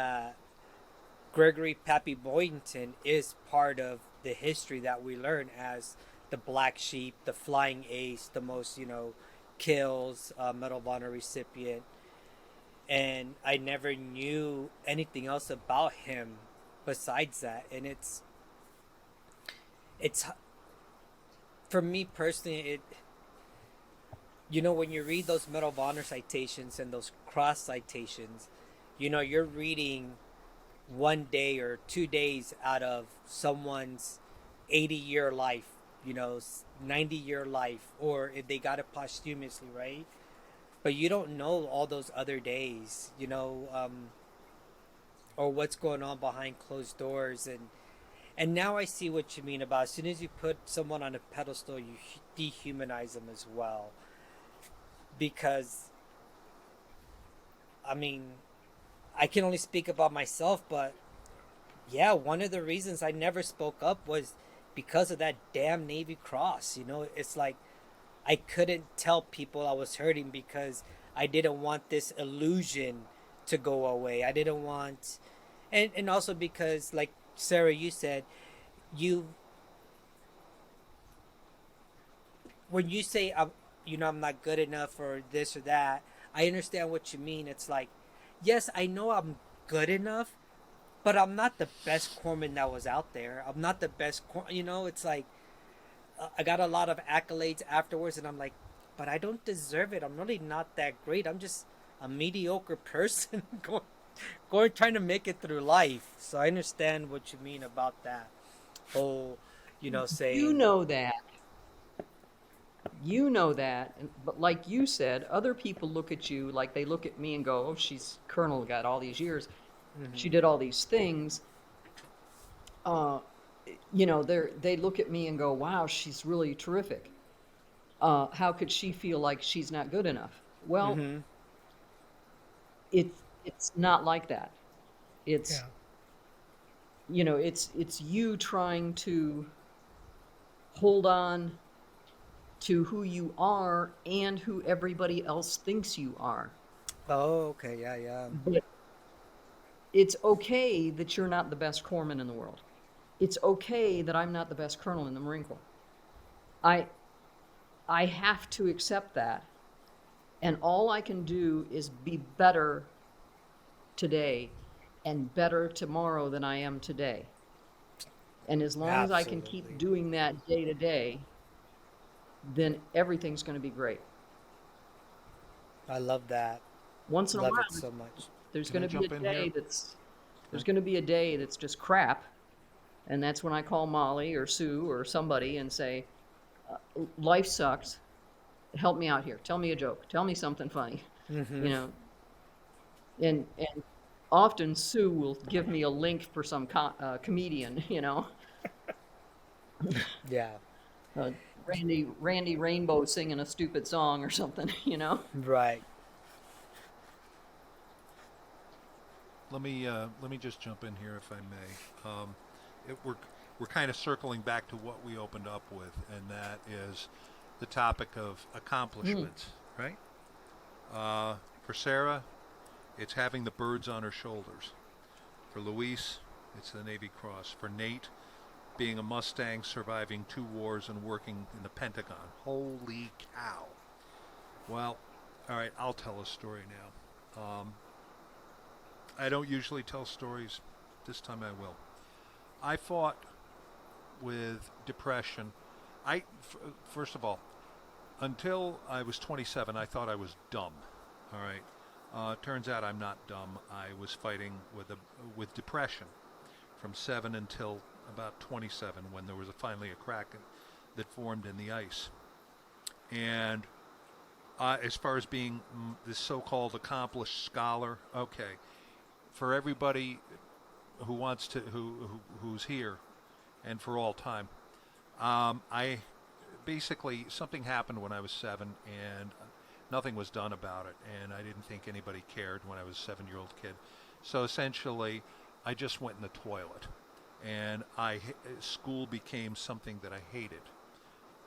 Gregory Pappy Boyington is part of the history that we learn as the Black Sheep, the Flying Ace, the most kills, Medal of Honor recipient. And I never knew anything else about him besides that. And it's for me personally, when you read those Medal of Honor citations and those cross citations, you're reading 1 day or 2 days out of someone's 80-year life, 90-year life, or if they got it posthumously, right? But you don't know all those other days, or what's going on behind closed doors. And now I see what you mean about, as soon as you put someone on a pedestal, you dehumanize them as well. Because, I mean, I can only speak about myself, but yeah, one of the reasons I never spoke up was because of that damn Navy Cross. It's like I couldn't tell people I was hurting because I didn't want this illusion to go away. I didn't want, and also because, like Sarah, you said, when you say I'm not good enough or this or that, I understand what you mean. It's like, yes, I know I'm good enough, but I'm not the best corpsman that was out there. I'm not the best it's like, I got a lot of accolades afterwards, and I'm like, but I don't deserve it. I'm really not that great. I'm just a mediocre person. going trying to make it through life. So I understand what you mean about that whole, You saying, know that. You know that. But like you said, other people look at you like they look at me and go, oh, she's Colonel, got all these years. She did all these things. Uh, they look at me and go, wow, she's really terrific. How could she feel like she's not good enough? Well, mm-hmm. it's not like that. It's, Yeah. it's you trying to hold on to who you are and who everybody else thinks you are. Oh, okay, yeah, yeah. But it's okay that you're not the best corpsman in the world. It's okay that I'm not the best colonel in the Marine Corps. I I have to accept that. And all I can do is be better today and better tomorrow than I am today. And as long as I can Absolutely. keep doing that day to day, then everything's going to be great. I love that. Once in a Love while, it so much. there's Can I going to be jump a in here? day there's going to be a day that's just crap, and that's when I call Molly or Sue or somebody and say, life sucks. Help me out here. Tell me a joke. Tell me something funny. Mm-hmm. You know, and often Sue will give me a link for some comedian. Yeah. Uh, Randy Rainbow singing a stupid song or something. Right. Let me just jump in here if I may. We're kind of circling back to what we opened up with, and that is the topic of accomplishments, right? For Sarah, it's having the birds on her shoulders. For Luis, it's the Navy Cross. For Nate, being a Mustang, surviving 2 wars, and working in the Pentagon. Holy cow. Well, all right, I'll tell a story now. I don't usually tell stories. This time I will. I fought with depression. First of all, until I was 27, I thought I was dumb. All right. Turns out I'm not dumb. I was fighting with depression from 7 until about 27, when there was finally a crack that formed in the ice. And as far as being this so-called accomplished scholar, okay, for everybody who wants to, who's here, and for all time, I basically, something happened when I was 7, and nothing was done about it, and I didn't think anybody cared when I was a 7-year-old kid. So essentially, I just went in the toilet, and school became something that I hated,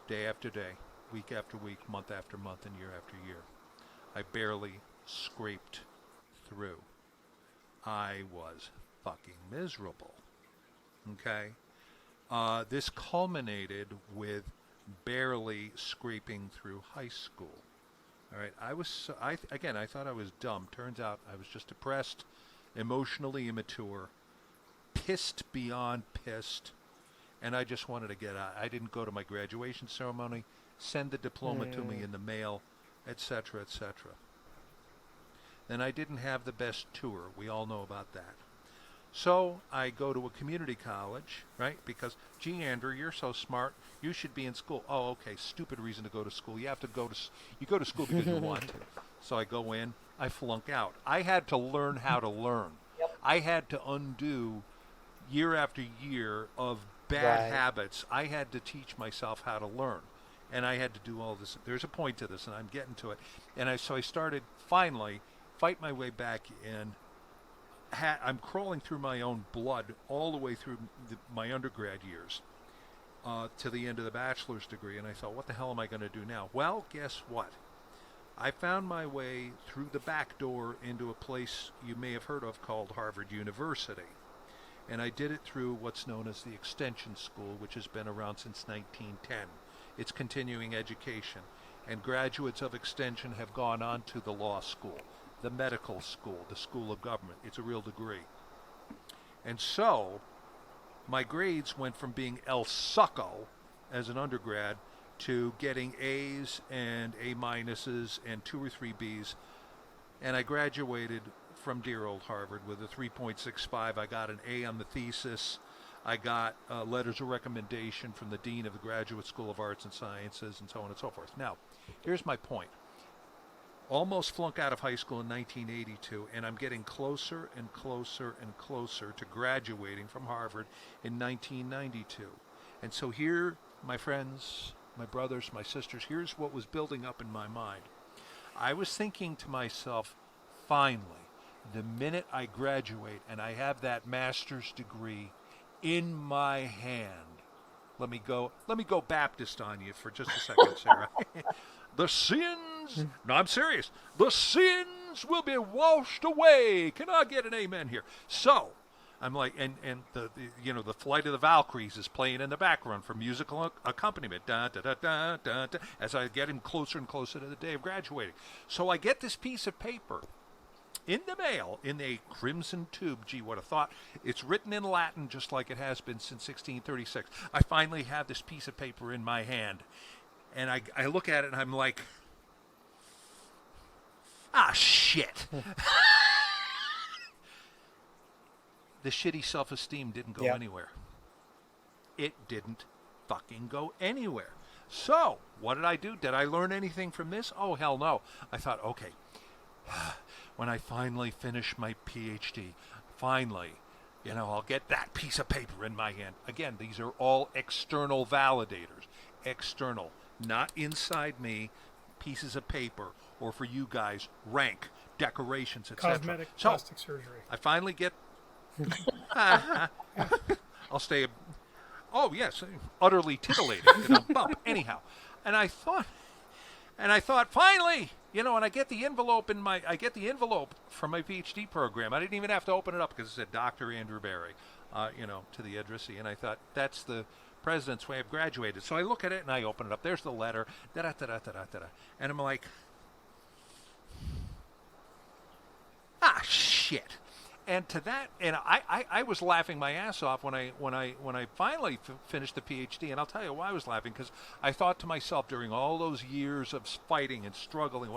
day after day, week after week, month after month, and year after year. I barely scraped through. I was fucking miserable. Okay? This culminated with barely scraping through high school. All right, I thought I was dumb. Turns out I was just depressed, emotionally immature, pissed beyond pissed, and I just wanted to get out. I didn't go to my graduation ceremony, send the diploma to me in the mail, etc., etc. Then I didn't have the best tour. We all know about that. So I go to a community college, right? Because, gee, Andrew, you're so smart. You should be in school. Oh, okay, stupid reason to go to school. You go to school because you want to. So I go in. I flunk out. I had to learn how to learn. Yep. I had to undo year after year of bad Right. habits. I had to teach myself how to learn. And I had to do all this. There's a point to this, and I'm getting to it. So I started, finally, fight my way back in. I'm crawling through my own blood all the way through my undergrad years to the end of the bachelor's degree, and I thought, what the hell am I going to do now? Well, guess what? I found my way through the back door into a place you may have heard of called Harvard University, and I did it through what's known as the Extension School, which has been around since 1910. It's continuing education, and graduates of Extension have gone on to the law school, the medical school, the school of government. It's a real degree. And so, my grades went from being El Succo as an undergrad to getting A's and A minuses and 2 or 3 B's. And I graduated from dear old Harvard with a 3.65. I got an A on the thesis. I got letters of recommendation from the dean of the Graduate School of Arts and Sciences, and so on and so forth. Now, here's my point. Almost flunked out of high school in 1982, and I'm getting closer and closer and closer to graduating from Harvard in 1992. And so here, my friends, my brothers, my sisters, here's what was building up in my mind. I was thinking to myself, finally, the minute I graduate and I have that master's degree in my hand, let me go Baptist on you for just a second, Sarah. The sins, no, I'm serious. The sins will be washed away. Can I get an amen here? So, I'm like, and the Flight of the Valkyries is playing in the background for musical accompaniment, da, da, da, da, da, da, as I get in closer and closer to the day of graduating. So I get this piece of paper in the mail in a crimson tube. Gee, what a thought. It's written in Latin just like it has been since 1636. I finally have this piece of paper in my hand, and I look at it and I'm like, shit. The shitty self-esteem didn't go anywhere. It didn't fucking go anywhere. So, what did I do? Did I learn anything from this? Oh, hell no. I thought, okay, when I finally finish my PhD, finally, I'll get that piece of paper in my hand. Again, these are all external validators. External, not inside me, pieces of paper, or for you guys, rank, decorations, etc. Cosmetic plastic surgery. I finally get... I'll stay... Oh, yes, utterly titillating. Bump. Anyhow. And I thought, finally, and I get the envelope from my PhD program. I didn't even have to open it up because it said Dr. Andrew Barry, to the addressee. And I thought, that's the president's way of graduated. So I look at it and I open it up. There's the letter. Da-da-da-da-da-da-da. And I'm like, shit. And to that, and I was laughing my ass off when I finally finished the PhD, and I'll tell you why I was laughing, because I thought to myself during all those years of fighting and struggling,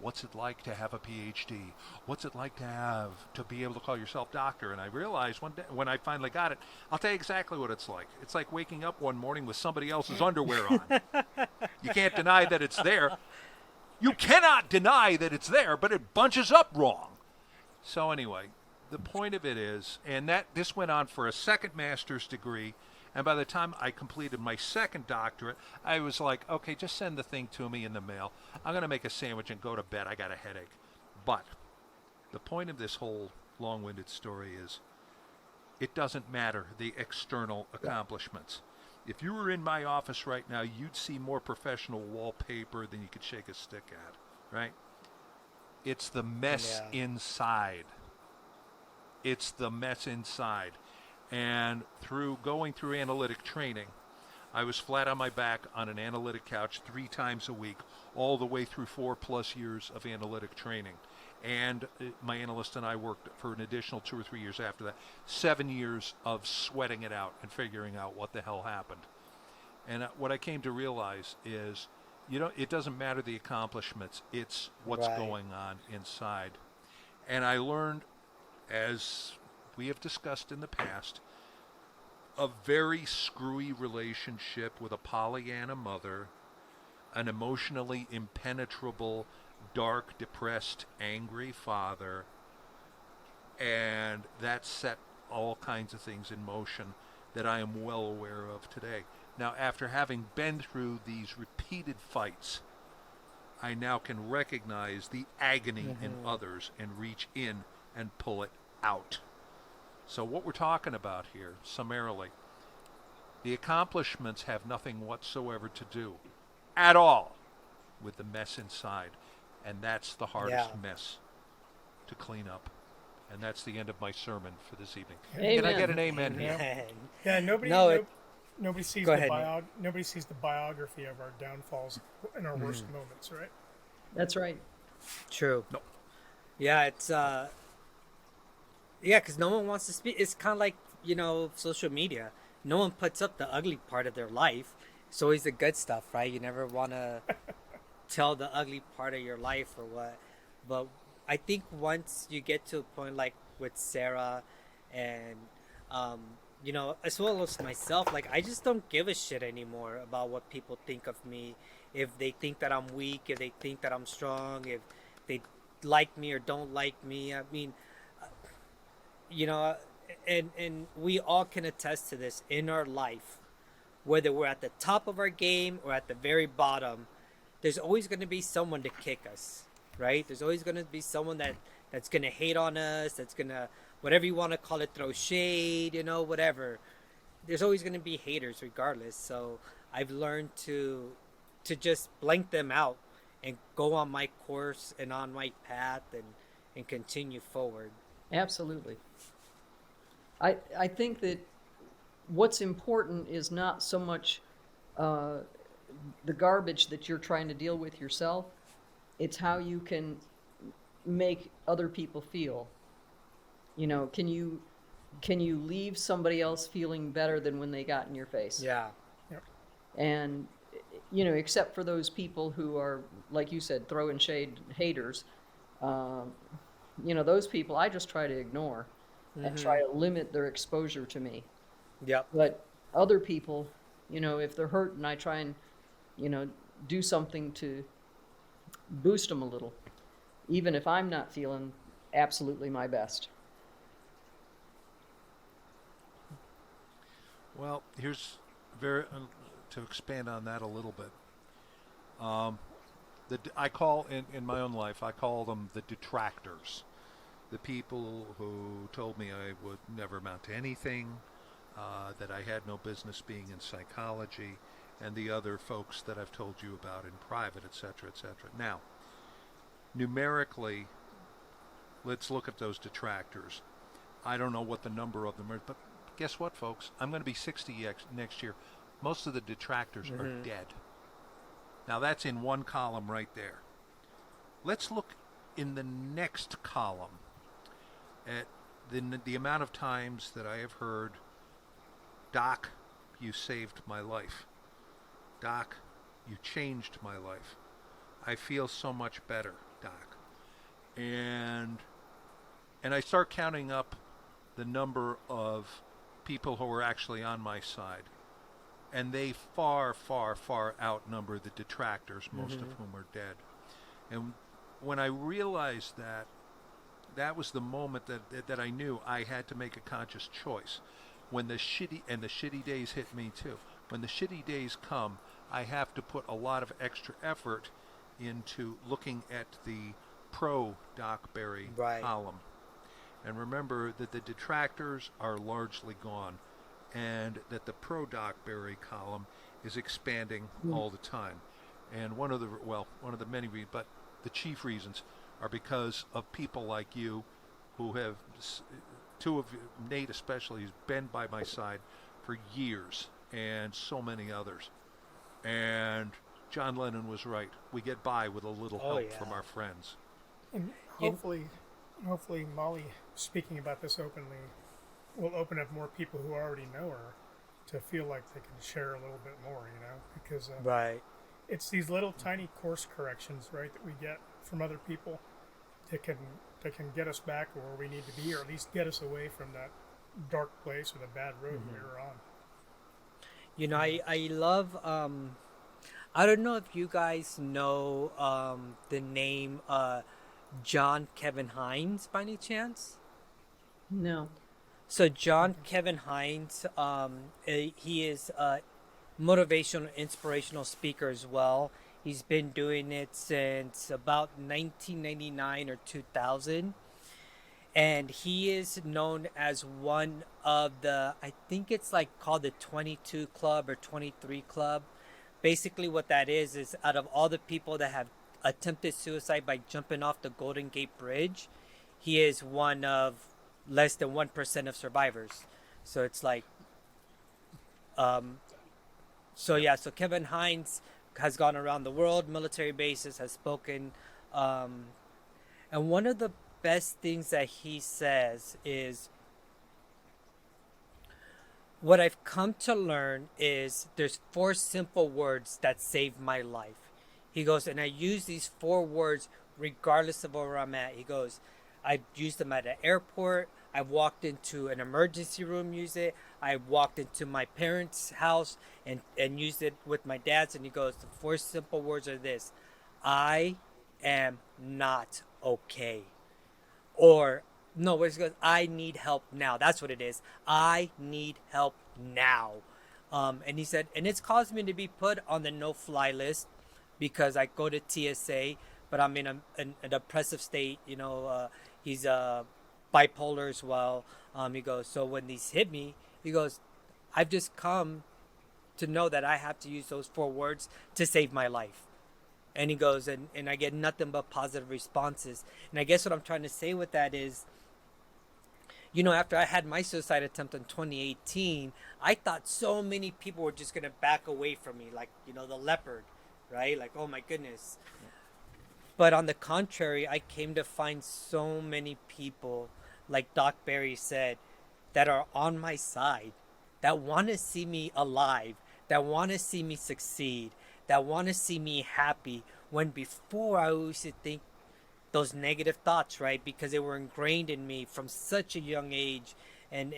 what's it like to have a PhD? What's it like to be able to call yourself doctor? And I realized one day when I finally got it, I'll tell you exactly what it's like. It's like waking up one morning with somebody else's underwear on. You can't deny that it's there. You cannot deny that it's there, but it bunches up wrong. So anyway, the point of it is, and this went on for a second master's degree, and by the time I completed my second doctorate, I was like, okay, just send the thing to me in the mail. I'm going to make a sandwich and go to bed. I got a headache. But the point of this whole long-winded story is, it doesn't matter the external accomplishments. If you were in my office right now, you'd see more professional wallpaper than you could shake a stick at, right? It's the mess inside. It's the mess inside. And through going through analytic training, I was flat on my back on an analytic couch 3 times a week, all the way through 4+ years of analytic training. And my analyst and I worked for an additional 2 or 3 years after that. 7 years of sweating it out and figuring out what the hell happened. And what I came to realize is, it doesn't matter the accomplishments. It's what's going on inside. And I learned, as we have discussed in the past, a very screwy relationship with a Pollyanna mother, an emotionally impenetrable, dark, depressed, angry father, and that set all kinds of things in motion that I am well aware of today. Now, after having been through these repeated fights, I now can recognize the agony in others and reach in and pull it out. So what we're talking about here, summarily, the accomplishments have nothing whatsoever to do at all with the mess inside. And that's the hardest mess to clean up. And that's the end of my sermon for this evening. Amen. Can I get an amen here? Yeah, nobody sees nobody sees the biography of our downfalls and our worst moments, right? That's right. True. No. Yeah, it's because no one wants to speak. It's kind of like social media. No one puts up the ugly part of their life. It's always the good stuff, right? You never want to tell the ugly part of your life or what. But I think once you get to a point like with Sarah and um, as well as myself, like I just don't give a shit anymore about what people think of me. If they think that I'm weak, if they think that I'm strong, if they like me or don't like me. I mean, you know, and we all can attest to this in our life, whether we're at the top of our game or at the very bottom. There's always going to be someone to kick us, right? There's always going to be someone that's going to hate on us, that's going to, whatever you want to call it, throw shade, whatever. There's always going to be haters regardless. So I've learned to just blank them out and go on my course and on my path and continue forward. Absolutely. I think that what's important is not so much the garbage that you're trying to deal with yourself. It's how you can make other people feel. Can you leave somebody else feeling better than when they got in your face? Yeah. Yep. And except for those people who are, like you said, throwing shade, haters, those people I just try to ignore and try to limit their exposure to me. Yep. But other people, if they're hurt and I try and, do something to boost them a little, even if I'm not feeling absolutely my best. Well, here's to expand on that a little bit. I call in my own life, I call them the detractors, the people who told me I would never amount to anything, that I had no business being in psychology, and the other folks that I've told you about in private, etc., etc. Now, numerically, let's look at those detractors. I don't know what the number of them is, but guess what, folks? I'm going to be 60 next year. Most of the detractors are dead. Now, that's in one column right there. Let's look in the next column at the amount of times that I have heard, Doc, you saved my life. Doc, you changed my life. I feel so much better, Doc. And I start counting up the number of people who are actually on my side. And they far, far, far outnumber the detractors, most of whom are dead. And when I realized that, that was the moment that I knew I had to make a conscious choice. When the shitty days hit me too. When the shitty days come, I have to put a lot of extra effort into looking at the pro Doc Berry column. And remember that the detractors are largely gone, and that the pro Doc Berry column is expanding all the time. And one of the many reasons, but the chief reasons are because of people like you who have, two of you, Nate especially, has been by my side for years, and so many others. And John Lennon was right. We get by with a little help from our friends. And hopefully Molly, speaking about this openly, will open up more people who already know her to feel like they can share a little bit more, because it's these little tiny course corrections, right, that we get from other people that can get us back where we need to be, or at least get us away from that dark place or the bad road we were on. I love, I don't know if you guys know the name John Kevin Hines by any chance? No. So John Kevin Hines, he is a motivational, inspirational speaker as well. He's been doing it since about 1999 or 2000. And he is known as one of the, I think it's like called the 22 Club or 23 Club. Basically what that is out of all the people that have attempted suicide by jumping off the Golden Gate Bridge, he is one of less than 1% of survivors. So it's like, so Kevin Hines has gone around the world, military bases, has spoken, and one of the best things that he says is, what I've come to learn is there's 4 simple words that saved my life. He goes, and I use these 4 words regardless of where I'm at. He goes, I've used them at an airport. I've walked into an emergency room, used it. I walked into my parents' house and used it with my dad's. And he goes, the 4 simple words are this: I am not okay. Or, no, what he goes, I need help now. That's what it is. I need help now. And he said, and it's caused me to be put on the no-fly list because I go to TSA, but I'm in a depressive state. He's bipolar as well. He goes, so when these hit me, he goes, I've just come to know that I have to use those 4 words to save my life. And he goes, and I get nothing but positive responses. And I guess what I'm trying to say with that is, after I had my suicide attempt in 2018, I thought so many people were just going to back away from me, like, the leopard, right? Like, oh my goodness. But on the contrary, I came to find so many people, like Doc Barry said, that are on my side, that want to see me alive, that want to see me succeed, that want to see me happy, when before I used to think those negative thoughts, right? Because they were ingrained in me from such a young age. And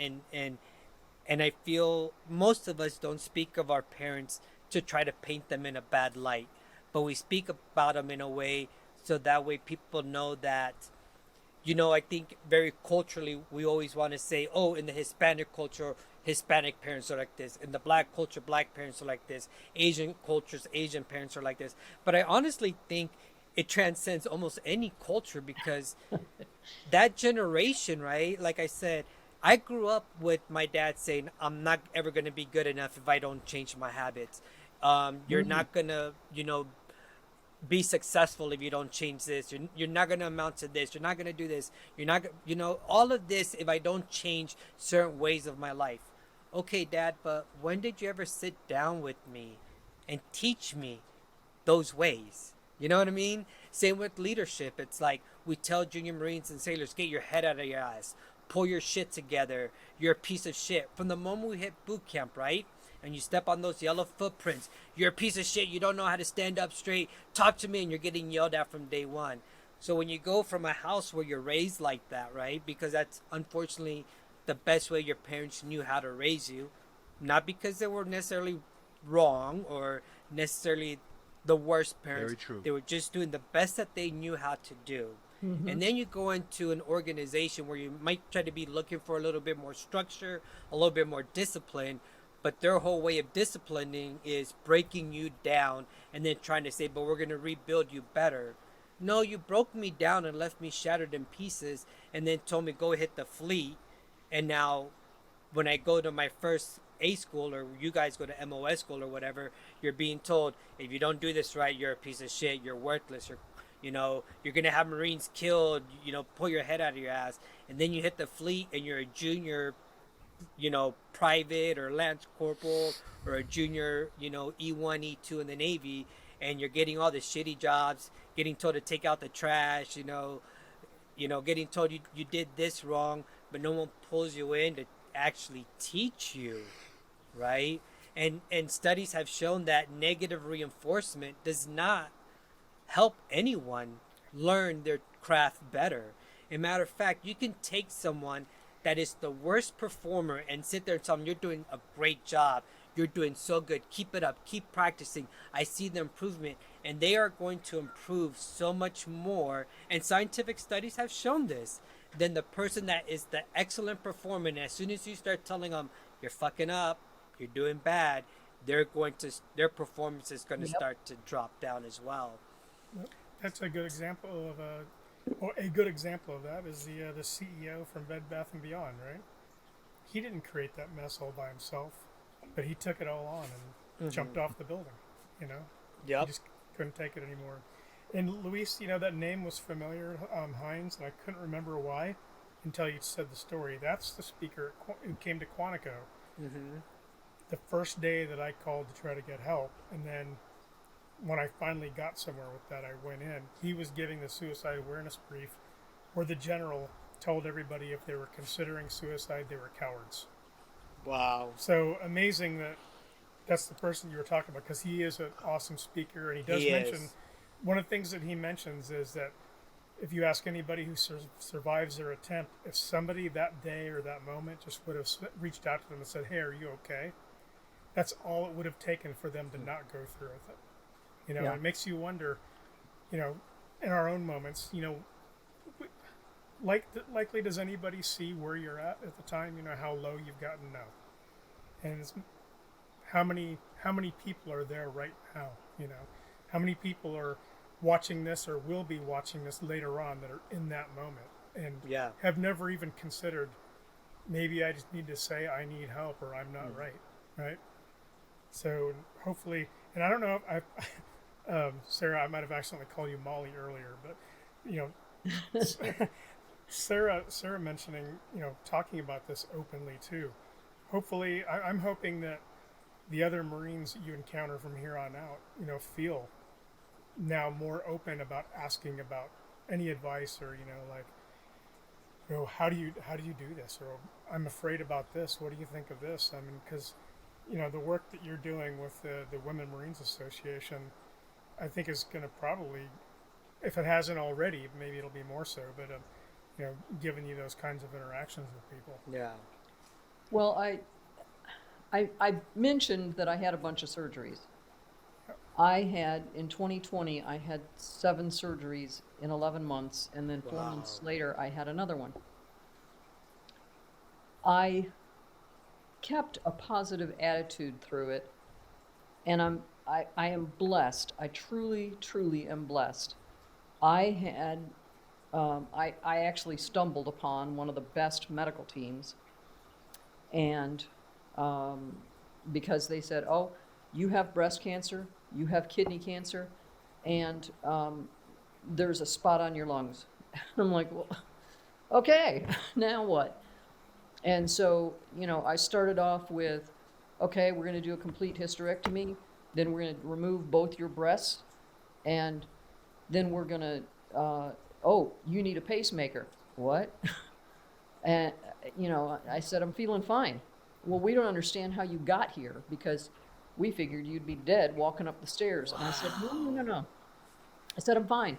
I feel most of us don't speak of our parents to try to paint them in a bad light, but we speak about them in a way so that way people know that, I think very culturally we always want to say, oh, in the Hispanic culture, Hispanic parents are like this. In the Black culture, Black parents are like this. Asian cultures, Asian parents are like this. But I honestly think it transcends almost any culture, because that generation, right? Like I said, I grew up with my dad saying, I'm not ever going to be good enough if I don't change my habits. You're not going to, be successful if you don't change this. You're not going to amount to this. You're not going to do this. You're not, all of this if I don't change certain ways of my life. Okay, Dad, but when did you ever sit down with me and teach me those ways? You know what I mean? Same with leadership. It's like we tell junior Marines and sailors, get your head out of your ass. Pull your shit together. You're a piece of shit. From the moment we hit boot camp, right? And you step on those yellow footprints, you're a piece of shit. You don't know how to stand up straight. Talk to me, and you're getting yelled at from day one. So when you go from a house where you're raised like that, right? Because that's unfortunately the best way your parents knew how to raise you. Not because they were necessarily wrong or necessarily the worst parents. Very true. They were just doing the best that they knew how to do. And then you go into an organization where you might try to be looking for a little bit more structure, a little bit more discipline, but their whole way of disciplining is breaking you down and then trying to say, but we're going to rebuild you better. No, you broke me down and left me shattered in pieces and then told me go hit the fleet. And now when I go to my first A school, or you guys go to MOS school or whatever, you're being told, if you don't do this right, you're a piece of shit, you're worthless, you're going to have Marines killed, pull your head out of your ass. And then you hit the fleet and you're a junior, private or lance corporal, or a junior, E1, E2 in the Navy, and you're getting all the shitty jobs, getting told to take out the trash, getting told you did this wrong, but no one pulls you in to actually teach you, right? And studies have shown that negative reinforcement does not help anyone learn their craft better. As a matter of fact, you can take someone that is the worst performer and sit there and tell them, you're doing a great job, you're doing so good, keep it up, keep practicing, I see the improvement, and they are going to improve so much more, and scientific studies have shown this, than the person that is the excellent performer. And as soon as you start telling them you're fucking up, you're doing bad, their performance is going to start to drop down as well. That's a good example of a good example of that is the CEO from Bed Bath and Beyond, right? He didn't create that mess all by himself, but he took it all on and jumped off the building. He just couldn't take it anymore. And Luis, that name was familiar, Hines, and I couldn't remember why until you said the story. That's the speaker who came to Quantico the first day that I called to try to get help, and then when I finally got somewhere with that, I went in. He was giving the suicide awareness brief where the general told everybody if they were considering suicide, they were cowards. Wow. So amazing that that's the person you were talking about, because he is an awesome speaker, and he does mention one of the things that he mentions is that if you ask anybody who survives their attempt, if somebody that day or that moment just would have reached out to them and said, "Hey, are you okay?" That's all it would have taken for them to not go through with it. Yeah. It makes you wonder, in our own moments, likely does anybody see where you're at the time? How low you've gotten now, and how many people are there right now? How many people are watching this or will be watching this later on that are in that moment and Yeah. have never even considered, maybe I just need to say I need help or I'm not right? So hopefully, and I don't know if Sarah, I might have accidentally called you Molly earlier, but Sarah mentioning, talking about this openly too. Hopefully, I'm hoping that the other Marines that you encounter from here on out, feel now more open about asking about any advice or, how do you do this? Or I'm afraid about this. What do you think of this? I mean, because, the work that you're doing with the Women Marines Association, I think is going to probably, if it hasn't already, maybe it'll be more so, but, giving you those kinds of interactions with people. Yeah. Well, I mentioned that I had a bunch of surgeries. I had, in 2020, I had 7 surgeries in 11 months, and then 4 months later, I had another one. I kept a positive attitude through it, and I am blessed. I truly, truly am blessed. I had, I actually stumbled upon one of the best medical teams, and because they said, "Oh, you have breast cancer, you have kidney cancer, and there's a spot on your lungs." I'm like, "Well, okay, now what?" And so, I started off with, "Okay, we're going to do a complete hysterectomy, then we're going to remove both your breasts, and then we're going to, oh, you need a pacemaker." What? And, I said, "I'm feeling fine." "Well, we don't understand how you got here because we figured you'd be dead walking up the stairs." And I said, No. I said, "I'm fine."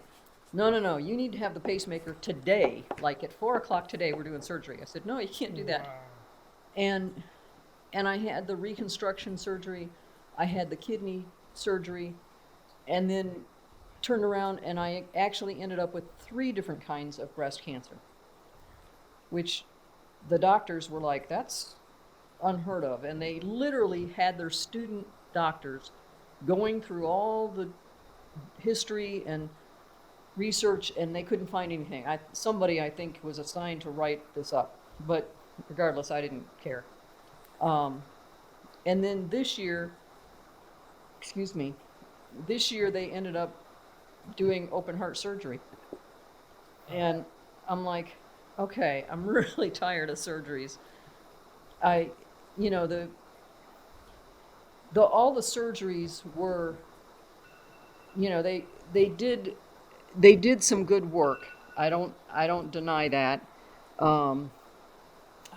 No. You need to have the pacemaker today. Like at 4:00 today, we're doing surgery." I said, "No, you can't do that." Wow. And I had the reconstruction surgery. I had the kidney surgery, and then turned around and I actually ended up with 3 different kinds of breast cancer, which the doctors were like, "That's unheard of." And they literally had their student doctors going through all the history and research, and they couldn't find anything. Somebody, I think, was assigned to write this up, but regardless, I didn't care. And then this year they ended up doing open heart surgery. And I'm like, okay, I'm really tired of surgeries. All the surgeries were, they did some good work. I don't deny that. I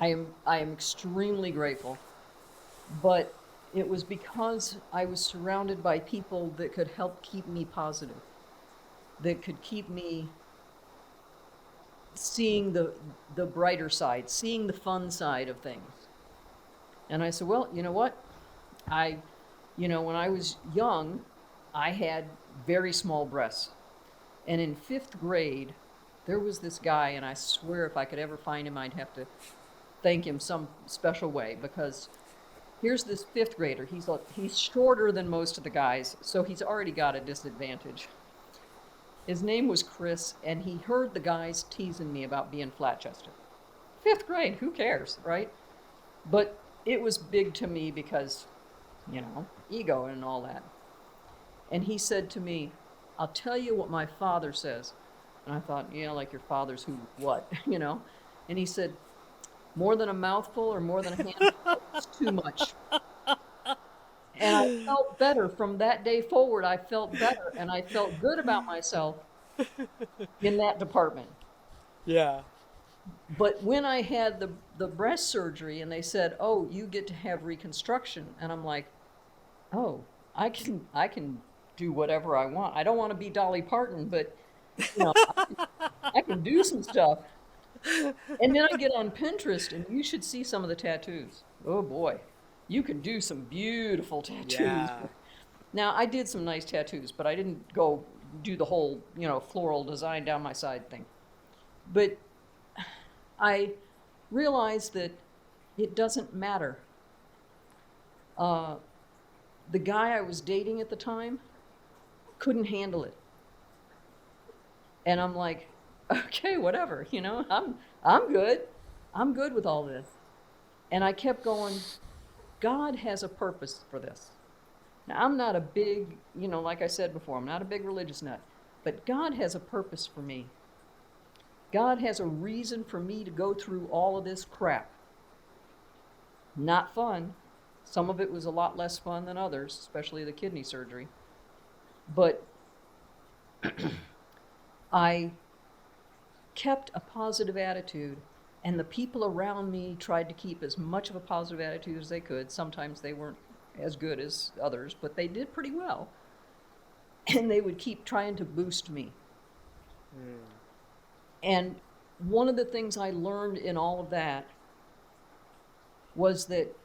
am extremely grateful, but it was because I was surrounded by people that could help keep me positive, that could keep me seeing the brighter side, seeing the fun side of things. And I said, well, you know what? When I was young, I had very small breasts. And in 5th grade, there was this guy, and I swear if I could ever find him, I'd have to thank him some special way, because here's this 5th grader. He's shorter than most of the guys, so he's already got a disadvantage. His name was Chris, and he heard the guys teasing me about being flat-chested. 5th grade, who cares, right? But it was big to me because, ego and all that. And he said to me, "I'll tell you what my father says." And I thought, like your father's who, what, And he said, "More than a mouthful or more than a handful is too much." And I felt better from that day forward. I felt better, and I felt good about myself in that department. Yeah. But when I had the breast surgery and they said, "Oh, you get to have reconstruction," and I'm like, "Oh, I can do whatever I want. I don't want to be Dolly Parton, but you know, I can do some stuff. And then I get on Pinterest, and you should see some of the tattoos. Oh boy, you can do some beautiful tattoos. Yeah. Now, I did some nice tattoos, but I didn't go do the whole, floral design down my side thing. But I realized that it doesn't matter. The guy I was dating at the time couldn't handle it. And I'm like, okay, whatever, I'm good. I'm good with all this. And I kept going, God has a purpose for this. Now, I'm not a big, like I said before, I'm not a big religious nut, but God has a purpose for me. God has a reason for me to go through all of this crap. Not fun. Some of it was a lot less fun than others, especially the kidney surgery. But I kept a positive attitude, and the people around me tried to keep as much of a positive attitude as they could. Sometimes they weren't as good as others, but they did pretty well. And they would keep trying to boost me. And one of the things I learned in all of that was that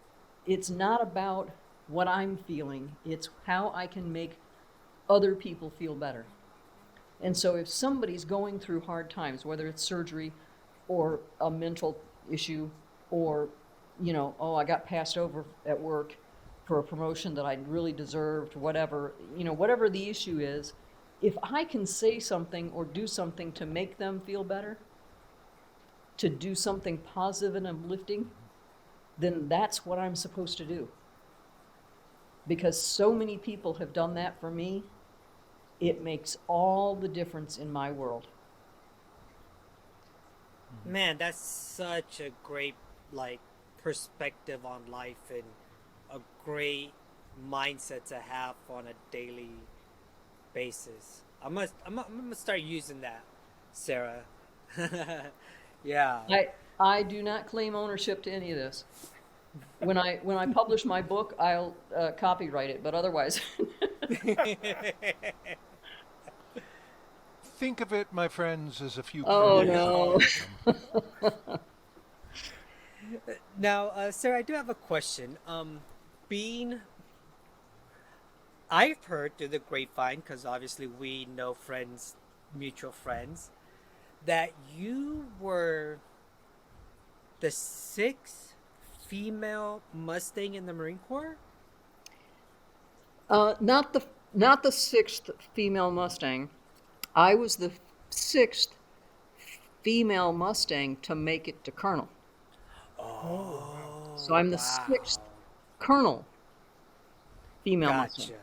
it's not about what I'm feeling, it's how I can make other people feel better. And so if somebody's going through hard times, whether it's surgery or a mental issue or, I got passed over at work for a promotion that I really deserved, whatever, whatever the issue is, if I can say something or do something to make them feel better, to do something positive and uplifting, then that's what I'm supposed to do. Because so many people have done that for me, it makes all the difference in my world. Man, that's such a great perspective on life and a great mindset to have on a daily basis. I'm gonna start using that, Sarah. Yeah. I do not claim ownership to any of this. When I publish my book, I'll copyright it, but otherwise. Think of it, my friends, as a few Oh, kernels of no. wisdom. Now, Sarah, I do have a question. Being, I've heard through the grapevine, because obviously we know friends, mutual friends, that you were the 6th female Mustang in the Marine Corps? Not the 6th female Mustang. I was the 6th female Mustang to make it to colonel. Oh, So I'm the wow. 6th colonel female Mustang. Gotcha.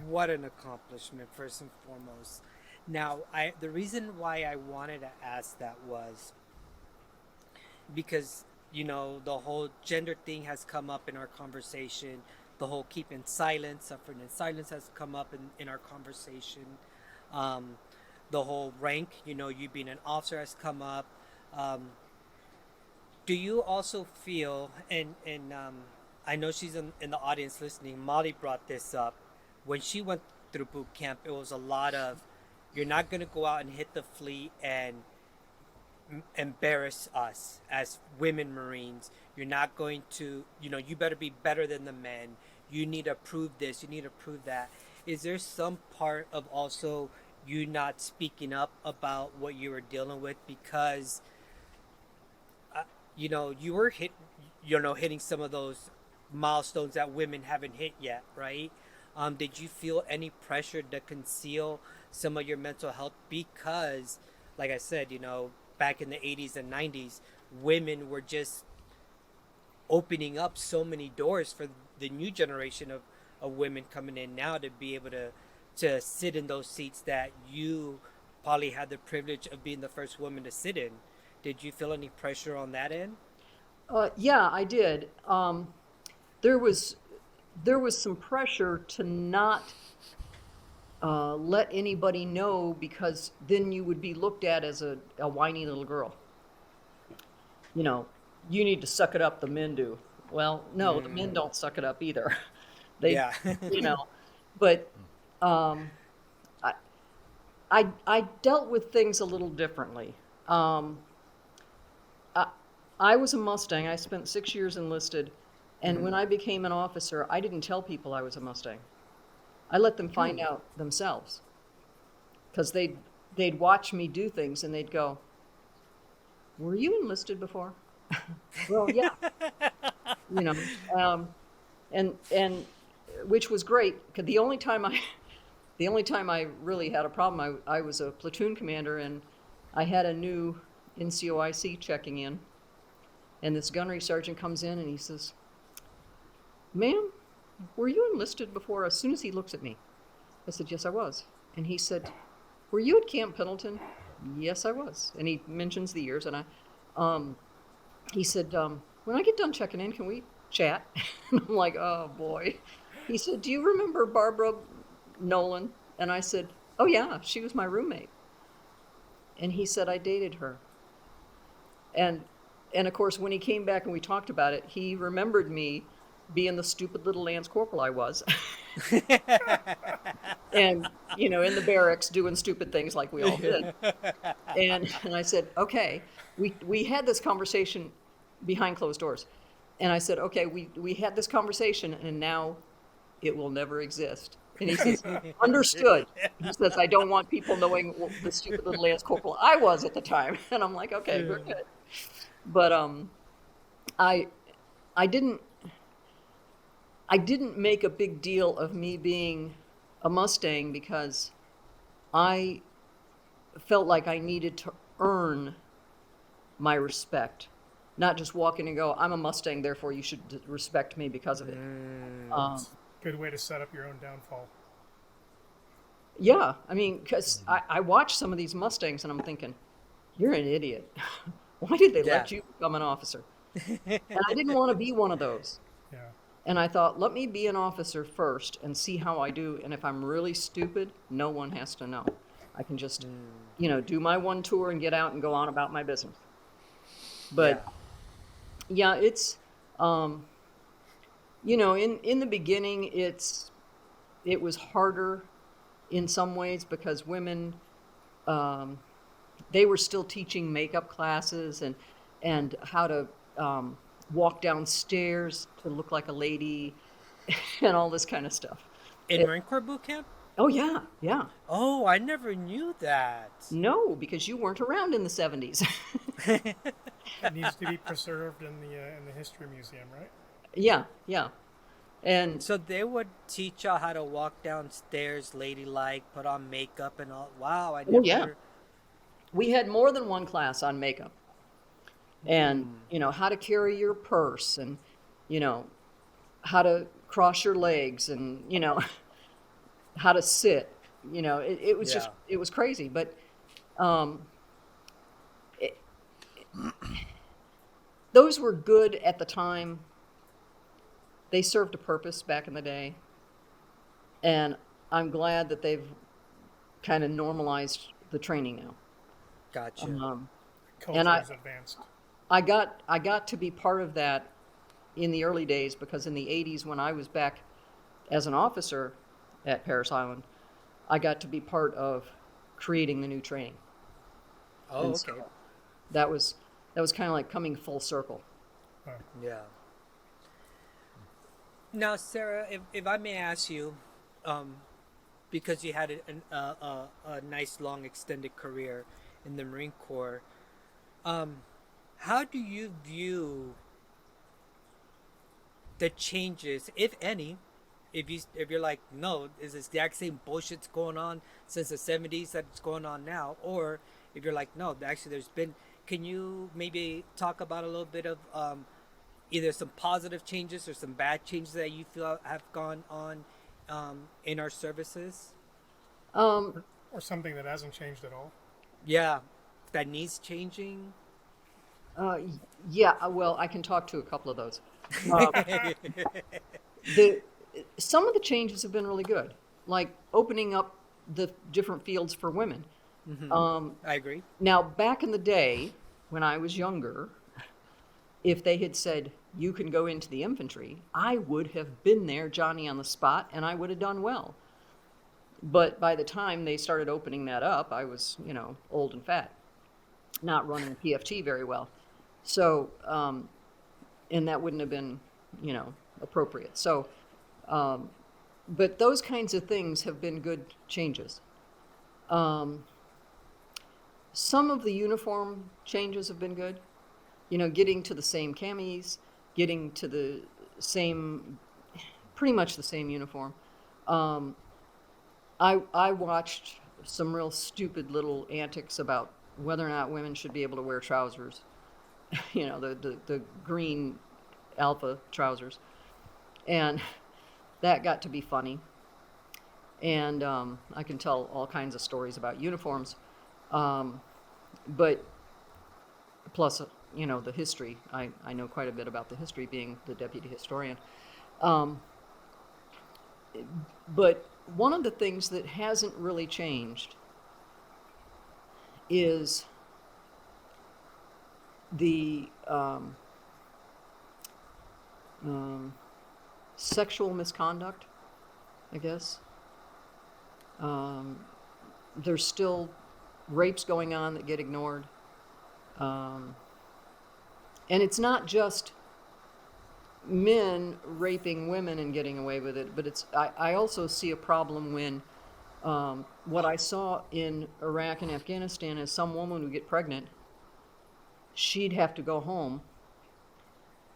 What an accomplishment, first and foremost. Now, the reason why I wanted to ask that was because, the whole gender thing has come up in our conversation. The whole keeping silence, suffering in silence has come up in our conversation. The whole rank, you being an officer has come up. Do you also feel, and I know she's in the audience listening, Molly brought this up, when she went through boot camp, it was a lot of, you're not going to go out and hit the fleet and embarrass us as women Marines. You're not going to, you better be better than the men. You need to prove this, you need to prove that. Is there some part of also you not speaking up about what you were dealing with because you were hitting some of those milestones that women haven't hit yet, right? Did you feel any pressure to conceal some of your mental health because, like I said, back in the 80s and 90s, women were just opening up so many doors for the new generation of women coming in now to be able to sit in those seats that you probably had the privilege of being the first woman to sit in. Did you feel any pressure on that end? Yeah, I did. There was some pressure to not let anybody know because then you would be looked at as a whiny little girl. You need to suck it up, the men do. Well, no, the men don't suck it up either. They, Yeah. but um, I dealt with things a little differently. Um, I was a Mustang. I spent 6 years enlisted, and when I became an officer, I didn't tell people I was a Mustang. I let them find out themselves, because they'd watch me do things and they'd go, "Were you enlisted before?" Well, yeah, you know, and which was great. 'Cause the only time I really had a problem, I was a platoon commander, and I had a new NCOIC checking in, and this gunnery sergeant comes in and he says, "Ma'am, were you enlisted before?" As soon as he looks at me, I said, "Yes, I was." And he said, "Were you at Camp Pendleton?" "Yes, I was." And he mentions the years, and he said, "When I get done checking in, can we chat?" And I'm like, "Oh boy." He said, "Do you remember Barbara Nolan?" And I said, "Oh yeah, she was my roommate." And he said, "I dated her." And of course, when he came back and we talked about it, he remembered me being the stupid little Lance Corporal I was. And, in the barracks doing stupid things like we all did. And I said, "Okay." We had this conversation behind closed doors. And I said, "Okay, we had this conversation and now it will never exist." And he says, "Understood." He says, "I don't want people knowing the stupid little Lance Corporal I was at the time." And I'm like, "Okay, we're good." But I I didn't make a big deal of me being a Mustang because I felt like I needed to earn my respect, not just walk in and go, "I'm a Mustang, therefore you should respect me because of it." Good way to set up your own downfall. Yeah, I mean, because I watch some of these Mustangs and I'm thinking, "You're an idiot. Why did they let you become an officer?" And I didn't want to be one of those. Yeah. And I thought, let me be an officer first and see how I do. And if I'm really stupid, no one has to know. I can just, do my one tour and get out and go on about my business. But yeah, it's, in the beginning, it was harder in some ways because women, they were still teaching makeup classes and how to walk downstairs to look like a lady and all this kind of stuff. In Marine Corps boot camp? Oh yeah, yeah. Oh, I never knew that. No, because you weren't around in the 70s. It needs to be preserved in the history museum, right? Yeah, yeah. And So they would teach y'all how to walk downstairs ladylike, put on makeup and all. Wow, I never. oh yeah, we had more than one class on makeup. And, how to carry your purse and, how to cross your legs and, how to sit. It was just, it was crazy. But it, those were good at the time. They served a purpose back in the day. And I'm glad that they've kind of normalized the training now. Gotcha. Culture And is advanced. I got to be part of that in the early days because in the 80s when I was back as an officer at Parris Island, I got to be part of creating the new training. Oh, And okay. so that was kind of like coming full circle. Yeah. Now, Sarah, if I may ask you, because you had a nice long extended career in the Marine Corps, how do you view the changes, if any? If you're like, no, is this the exact same bullshit's going on since the 70s that's going on now, or if you're like, no, actually there's been. Can you maybe talk about a little bit of either some positive changes or some bad changes that you feel have gone on in our services? Um, Or something that hasn't changed at all. Yeah, that needs changing. uh, yeah, well, I can talk to a couple of those. Um, the some of the changes have been really good, like opening up the different fields for women. I agree. Now, back in the day, when I was younger, if they had said, "You can go into the infantry," I would have been there, Johnny on the spot, and I would have done well. But by the time they started opening that up, I was, old and fat, not running PFT very well. So, and that wouldn't have been, appropriate. So, but those kinds of things have been good changes. Some of the uniform changes have been good. Getting to the same camis, getting to the same, pretty much the same uniform. I watched some real stupid little antics about whether or not women should be able to wear trousers. The green alpha trousers, and that got to be funny. And I can tell all kinds of stories about uniforms, but plus, the history. I know quite a bit about the history, being the deputy historian. But one of the things that hasn't really changed is the sexual misconduct, I guess. There's still rapes going on that get ignored. And it's not just men raping women and getting away with it, but I also see a problem when what I saw in Iraq and Afghanistan is some woman would get pregnant, she'd have to go home,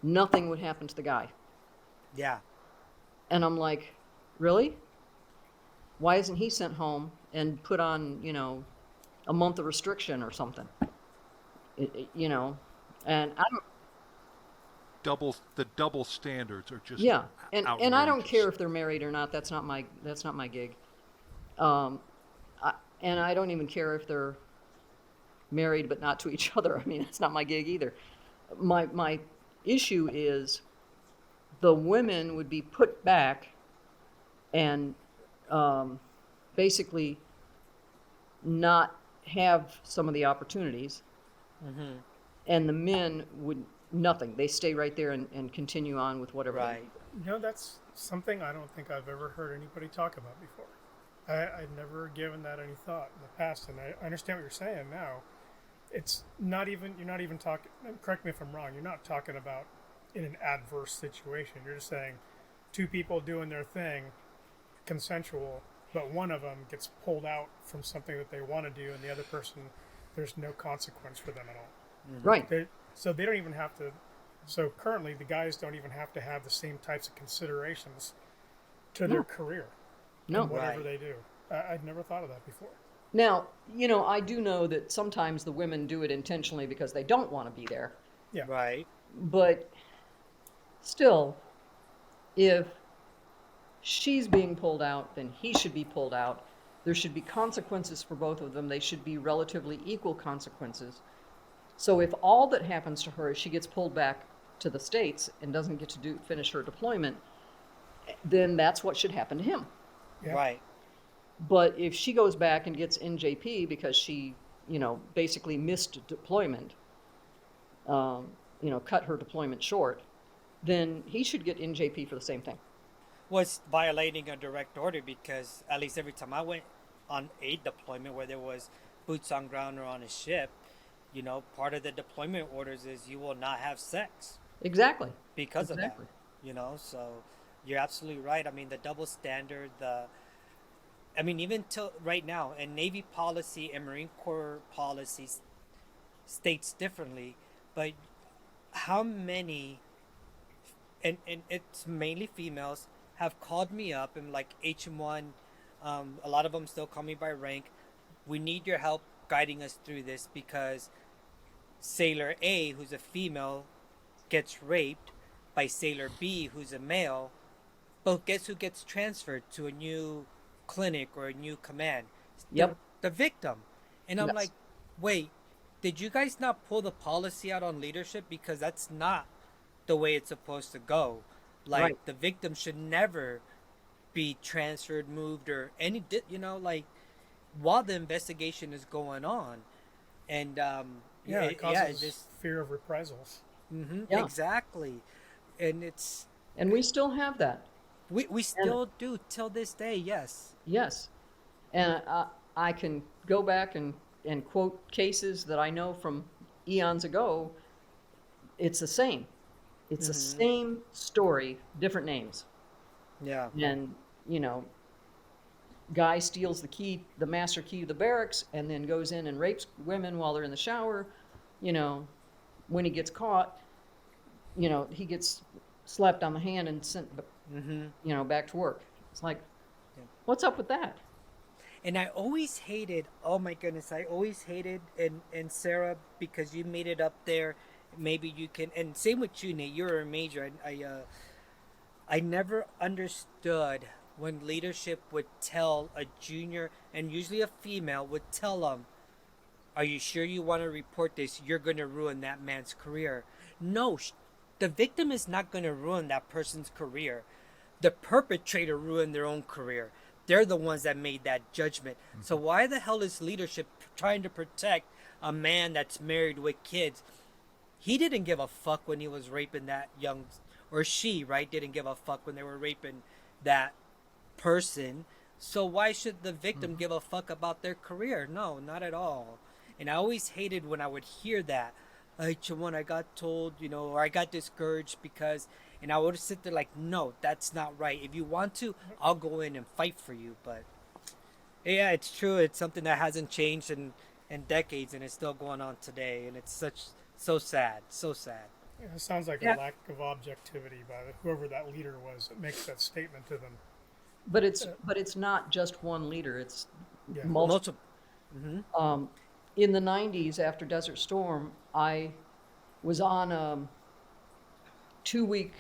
nothing would happen to the guy. Yeah. And I'm like, really? Why isn't he sent home and put on, a month of restriction or something? And I don't. The double standards are just Yeah, and I don't outrageous. care if they're married or not. That's not my gig. And I don't even care if they're married but not to each other. I mean, it's not my gig either. My issue is the women would be put back and basically not have some of the opportunities, and the men would nothing. They stay right there and continue on with whatever. Right. That's something I don't think I've ever heard anybody talk about before. I'd never given that any thought in the past, and I understand what you're saying now. It's not even, you're not even talking, correct me if I'm wrong, you're not talking about in an adverse situation. You're just saying two people doing their thing, consensual, but one of them gets pulled out from something that they want to do, and the other person, there's no consequence for them at all. Right. So they don't even have to. So currently, the guys don't even have to have the same types of considerations to their career, No. in whatever Right. they do. I'd never thought of that before. Now, I do know that sometimes the women do it intentionally because they don't want to be there. Yeah. Right. But still, if she's being pulled out, then he should be pulled out. There should be consequences for both of them. They should be relatively equal consequences. So if all that happens to her is she gets pulled back to the States and doesn't get to finish her deployment, then that's what should happen to him. Yeah. Right. But if she goes back and gets NJP because she, basically missed deployment, cut her deployment short, then he should get NJP for the same thing. Was violating a direct order, because at least every time I went on a deployment, whether it was boots on ground or on a ship, part of the deployment orders is you will not have sex Exactly. because Exactly. of that. So you're absolutely right. I mean, the double standard, even till right now, and Navy policy and Marine Corps policy states differently, but how many, and it's mainly females, have called me up and like HM1, a lot of them still call me by rank. We need your help guiding us through this because Sailor A, who's a female, gets raped by Sailor B, who's a male, but guess who gets transferred to a new clinic or a new command? Yep. The victim. And I'm Yes. like, wait, did you guys not pull the policy out on leadership? Because that's not the way it's supposed to go. Like, Right. the victim should never be transferred, moved, or any, while the investigation is going on. And, Yeah, it causes just, fear of reprisals. Yeah. exactly. And And we still have that. we still do till this day, yes. Yes. And I can go back and quote cases that I know from eons ago. It's the same. It's the same story, different names. Yeah. And, you know, guy steals the key, the master key to the barracks, and then goes in and rapes women while they're in the shower. You know, when he gets caught, you know, he gets slapped on the hand and sent, you know, back to work. It's like, what's up with that? And I always hated, oh my goodness, I always hated, and Sarah, because you made it up there, maybe you can, and same with you, Nate, you're a major. I never understood when leadership would tell a junior, and usually a female, would tell them, are you sure you want to report this? You're going to ruin that man's career. No, the victim is not going to ruin that person's career. The perpetrator ruined their own career. They're the ones that made that judgment. So why the hell is leadership trying to protect a man that's married with kids? He didn't give a fuck when he was raping that young, or she, right, didn't give a fuck when they were raping that person. So why should the victim give a fuck about their career? No, not at all. And I always hated when I would hear that. When I got told, you know, or I got discouraged because, and I would sit there like, no, that's not right. If you want to, I'll go in and fight for you. But yeah, it's true. It's something that hasn't changed in decades, and it's still going on today. And it's so sad, so sad. Yeah, it sounds like Yeah. a lack of objectivity by whoever that leader was that makes that statement to them. But it's not just one leader. It's Yeah. multiple. Multiple. In the 90s, after Desert Storm, I was on a 2-week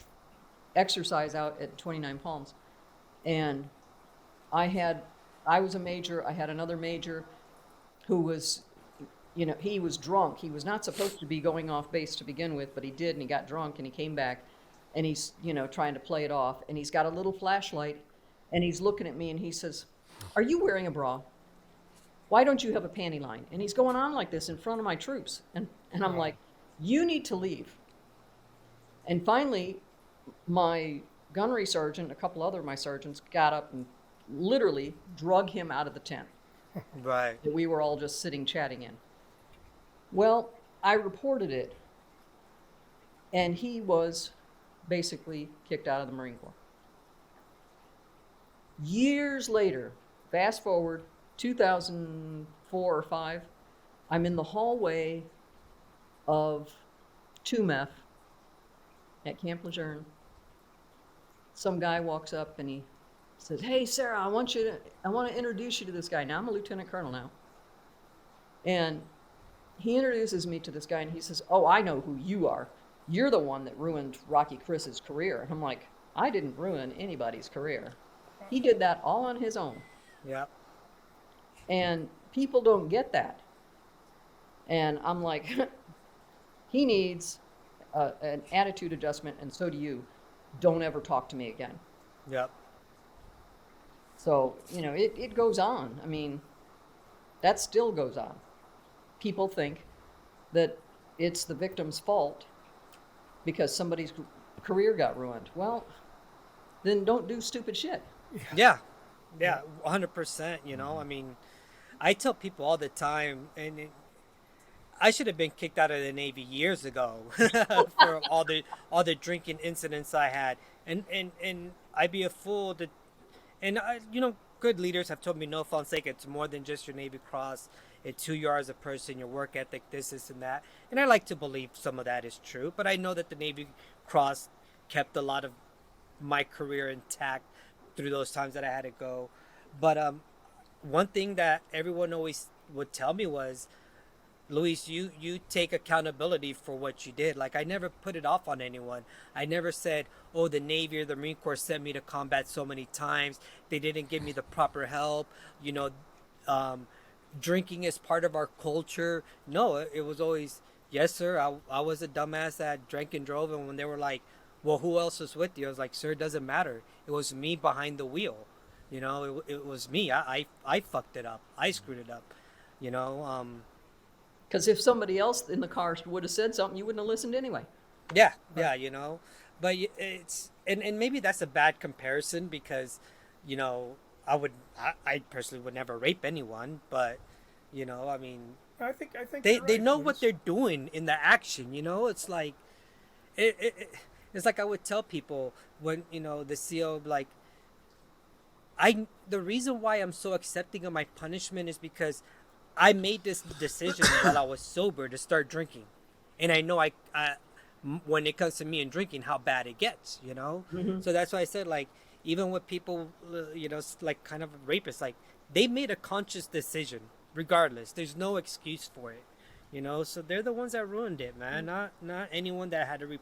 exercise out at 29 Palms, and I was a major. I had another major who was, you know, he was drunk. He was not supposed to be going off base to begin with, but he did, and he got drunk, and he came back, and he's, you know, trying to play it off, and he's got a little flashlight, and he's looking at me, and he says, "Are you wearing a bra? Why don't you have a panty line?" And he's going on like this in front of my troops. And I'm like, you need to leave. And finally, my gunnery sergeant, a couple other of my sergeants, got up and literally drug him out of the tent Right. that we were all just sitting chatting in. Well, I reported it, and he was basically kicked out of the Marine Corps. Years later, fast forward, 2004 or 5, I'm in the hallway of 2MEF at Camp Lejeune. Some guy walks up and he says, "Hey, Sarah, I want to introduce you to this guy." Now I'm a lieutenant colonel now. And he introduces me to this guy and he says, "Oh, I know who you are. You're the one that ruined Rocky Chris's career." And I'm like, I didn't ruin anybody's career. He did that all on his own. Yep. And people don't get that. And I'm like, he needs an attitude adjustment, and so do you. Don't ever talk to me again. Yep. So, you know, it goes on. I mean, that still goes on. People think that it's the victim's fault because somebody's career got ruined. Well, then don't do stupid shit. Yeah. Yeah. 100%. You know, I mean, I tell people all the time, and I should have been kicked out of the Navy years ago for all the drinking incidents I had, and I'd be a fool to, and you know, good leaders have told me, "No, Fonseca, it's more than just your Navy Cross. It's who you are as a person, your work ethic, this and that." And I like to believe some of that is true, but I know that the Navy Cross kept a lot of my career intact through those times that I had to go. But one thing that everyone always would tell me was, "Luis, you take accountability for what you did." Like, I never put it off on anyone. I never said, "Oh, the Navy or the Marine Corps sent me to combat so many times. They didn't give me the proper help. You know, drinking is part of our culture." No, it was always, "Yes, sir, I was a dumbass that drank and drove." And when they were like, "Well, who else was with you?" I was like, "Sir, it doesn't matter. It was me behind the wheel. You know, it was me. I fucked it up. I screwed it up. You know, Because if somebody else in the car would have said something, you wouldn't have listened anyway. yeah, you know, but it's, and maybe that's a bad comparison because, you know, I personally would never rape anyone, but I mean, I think they you're they right, know what Luis. they're doing in the action. It's like it's like I would tell people when the CO like the reason why I'm so accepting of my punishment is because I made this decision while I was sober to start drinking, and I know when it comes to me and drinking, how bad it gets. So that's why I said, like, even with people, like kind of rapists, like they made a conscious decision. Regardless, there's no excuse for it. So they're the ones that ruined it, man. Not anyone that had to,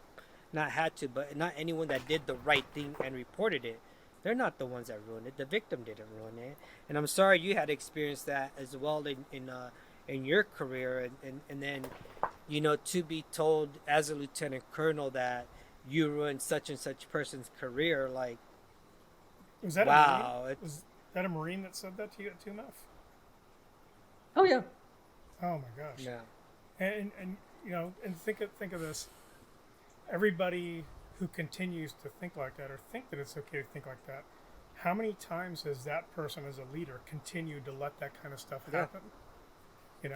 not had to, but not anyone that did the right thing and reported it. They're not the ones that ruined it. The victim didn't ruin it, and I'm sorry you had to experience that as well in your career, and then to be told as a lieutenant colonel that you ruined such and such person's career, like, Was that wow, a Marine? Was that a Marine that said that to you at TUMF? Oh yeah. Oh my gosh. yeah, And and think of this. Everybody who continues to think like that or think that it's okay to think like that, how many times has that person as a leader continued to let that kind of stuff happen?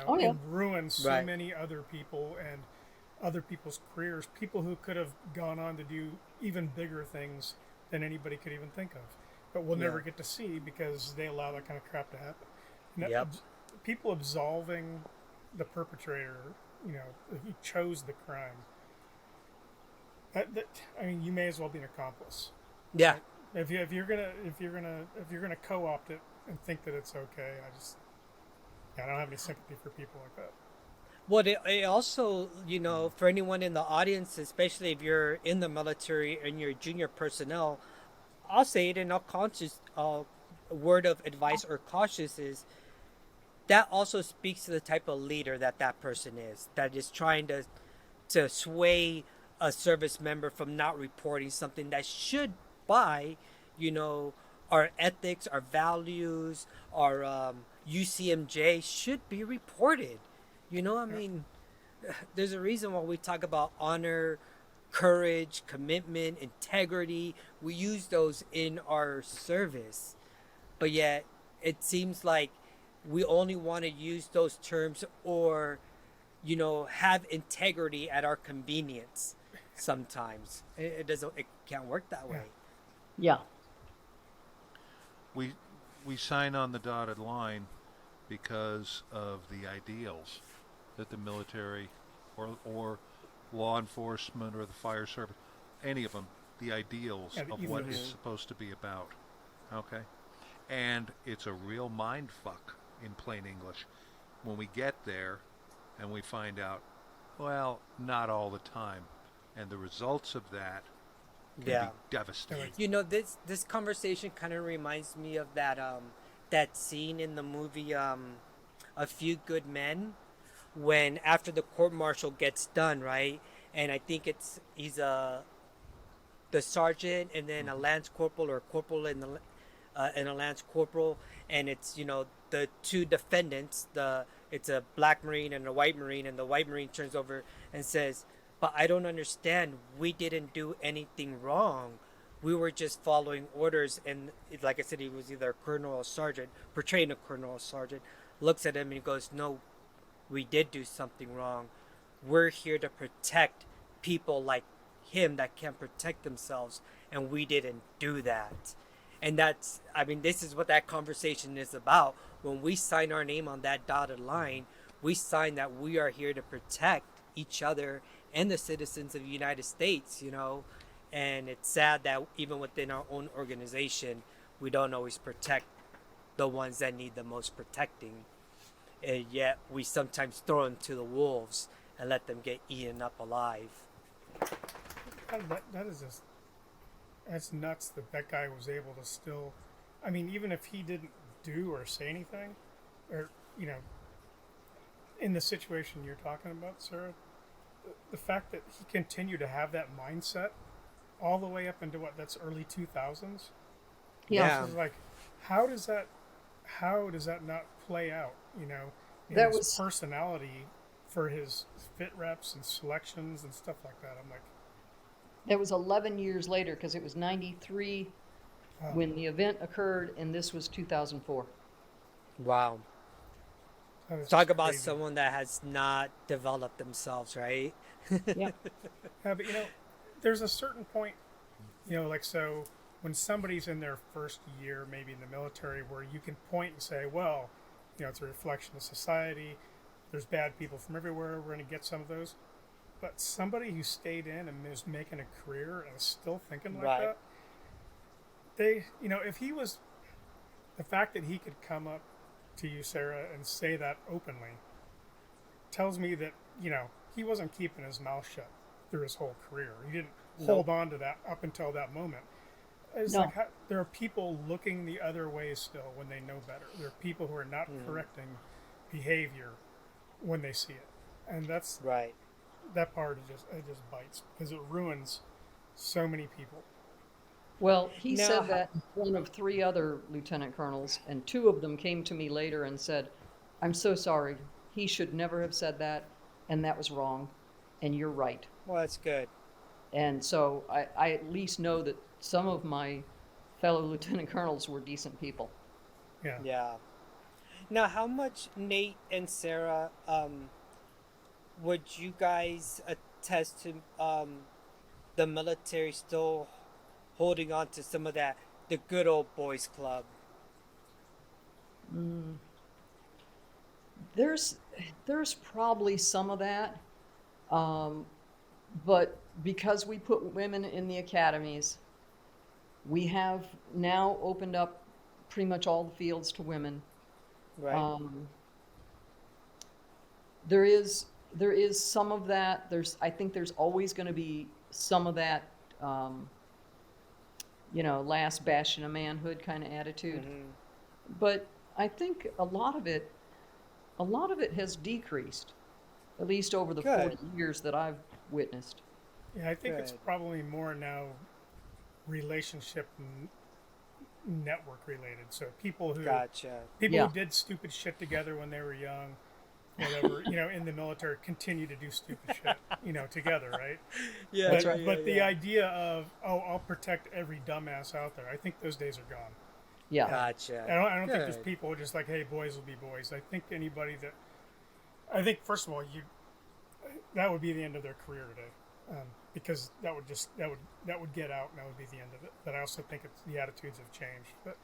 Oh, yeah. And ruin so Right. many other people and other people's careers, people who could have gone on to do even bigger things than anybody could even think of. But we'll never Yeah. get to see because they allow that kind of crap to happen. And Yep. people absolving the perpetrator, who chose the crime. I mean, you may as well be an accomplice. yeah. If you're gonna co-opt it and think that it's okay, I don't have any sympathy for people like that. Well, it also, for anyone in the audience, especially if you're in the military and you're junior personnel, I'll say it in all conscious word of advice or cautious is that also speaks to the type of leader that person is, that is trying to sway a service member from not reporting something that should, by our ethics, our values, our UCMJ should be reported. I mean, there's a reason why we talk about honor, courage, commitment, integrity. We use those in our service, but yet it seems like we only want to use those terms or have integrity at our convenience. Sometimes it can't work that way. Yeah. We sign on the dotted line because of the ideals that the military or law enforcement or the fire service, any of them, the ideals Yeah, the of what ethos. it's supposed to be about. Okay? And it's a real mind fuck in plain English when we get there and we find out, well, not all the time. And the results of that can Yeah. be devastating. This conversation kind of reminds me of that scene in the movie A Few Good Men, when after the court martial gets done, right? And I think he's the sergeant and then a lance corporal or corporal and a lance corporal, and it's the two defendants. It's a black marine and a white marine, and the white marine turns over and says, "But I don't understand. We didn't do anything wrong. We were just following orders." And like I said, he was either a colonel or sergeant, portraying a colonel or sergeant. Looks at him and he goes, "No, we did do something wrong. We're here to protect people like him that can't protect themselves, and we didn't do that." And this is what that conversation is about. When we sign our name on that dotted line, we sign that we are here to protect each other and the citizens of the United States. And it's sad that even within our own organization, we don't always protect the ones that need the most protecting. And yet we sometimes throw them to the wolves and let them get eaten up alive. That is just, that's nuts that that guy was able to still, I mean, even if he didn't do or say anything, or, in the situation you're talking about, Sarah, the fact that he continued to have that mindset all the way up into that's early 2000s. Yeah. It's like, how does that not play out, in That his was- personality for his fit reps and selections and stuff like that? I'm like, That was 11 years later because it was 93 when the event occurred, and this was 2004. Wow. That is Talk just about crazy. someone that has not developed themselves, right? Yeah. Yeah, but there's a certain point, like so when somebody's in their first year, maybe in the military, where you can point and say, well, it's a reflection of society. There's bad people from everywhere. We're going to get some of those. But somebody who stayed in and is making a career and is still thinking like Right. that, if he was, the fact that he could come up to you, Sarah, and say that openly tells me that, he wasn't keeping his mouth shut through his whole career. He didn't hold on to that up until that moment. It's No. like there are people looking the other way still when they know better. There are people who are not correcting behavior when they see it, and Right. that part is it just bites because it ruins so many people. Well, he Now, said that in front of 3 other lieutenant colonels, and 2 of them came to me later and said, "I'm so sorry. He should never have said that, and that was wrong, and you're right." well, that's good. And so I at least know that some of my fellow lieutenant colonels were decent people. Yeah. Yeah. Now, how much Nate and Sarah would you guys attest to the military still holding on to some of that the good old boys club? There's probably some of that, but because we put women in the academies, we have now opened up pretty much all the fields to women. Right. There is some of that. I think there's always going to be some of that, last bastion of manhood kind of attitude. But I think a lot of it has decreased, at least over the Good. 40 years that I've witnessed. Yeah, I think it's Good. probably more now relationship network related. So people who Gotcha. Yeah. did stupid shit together when they were young, whatever, in the military, continue to do stupid shit, together, right? Yeah. But the idea of, I'll protect every dumbass out there, I think those days are gone. Yeah. Gotcha. I don't think there's Good. people just like, hey, boys will be boys. I think first of all, that would be the end of their career today, because that would get out and that would be the end of it. But I also think the attitudes have changed. But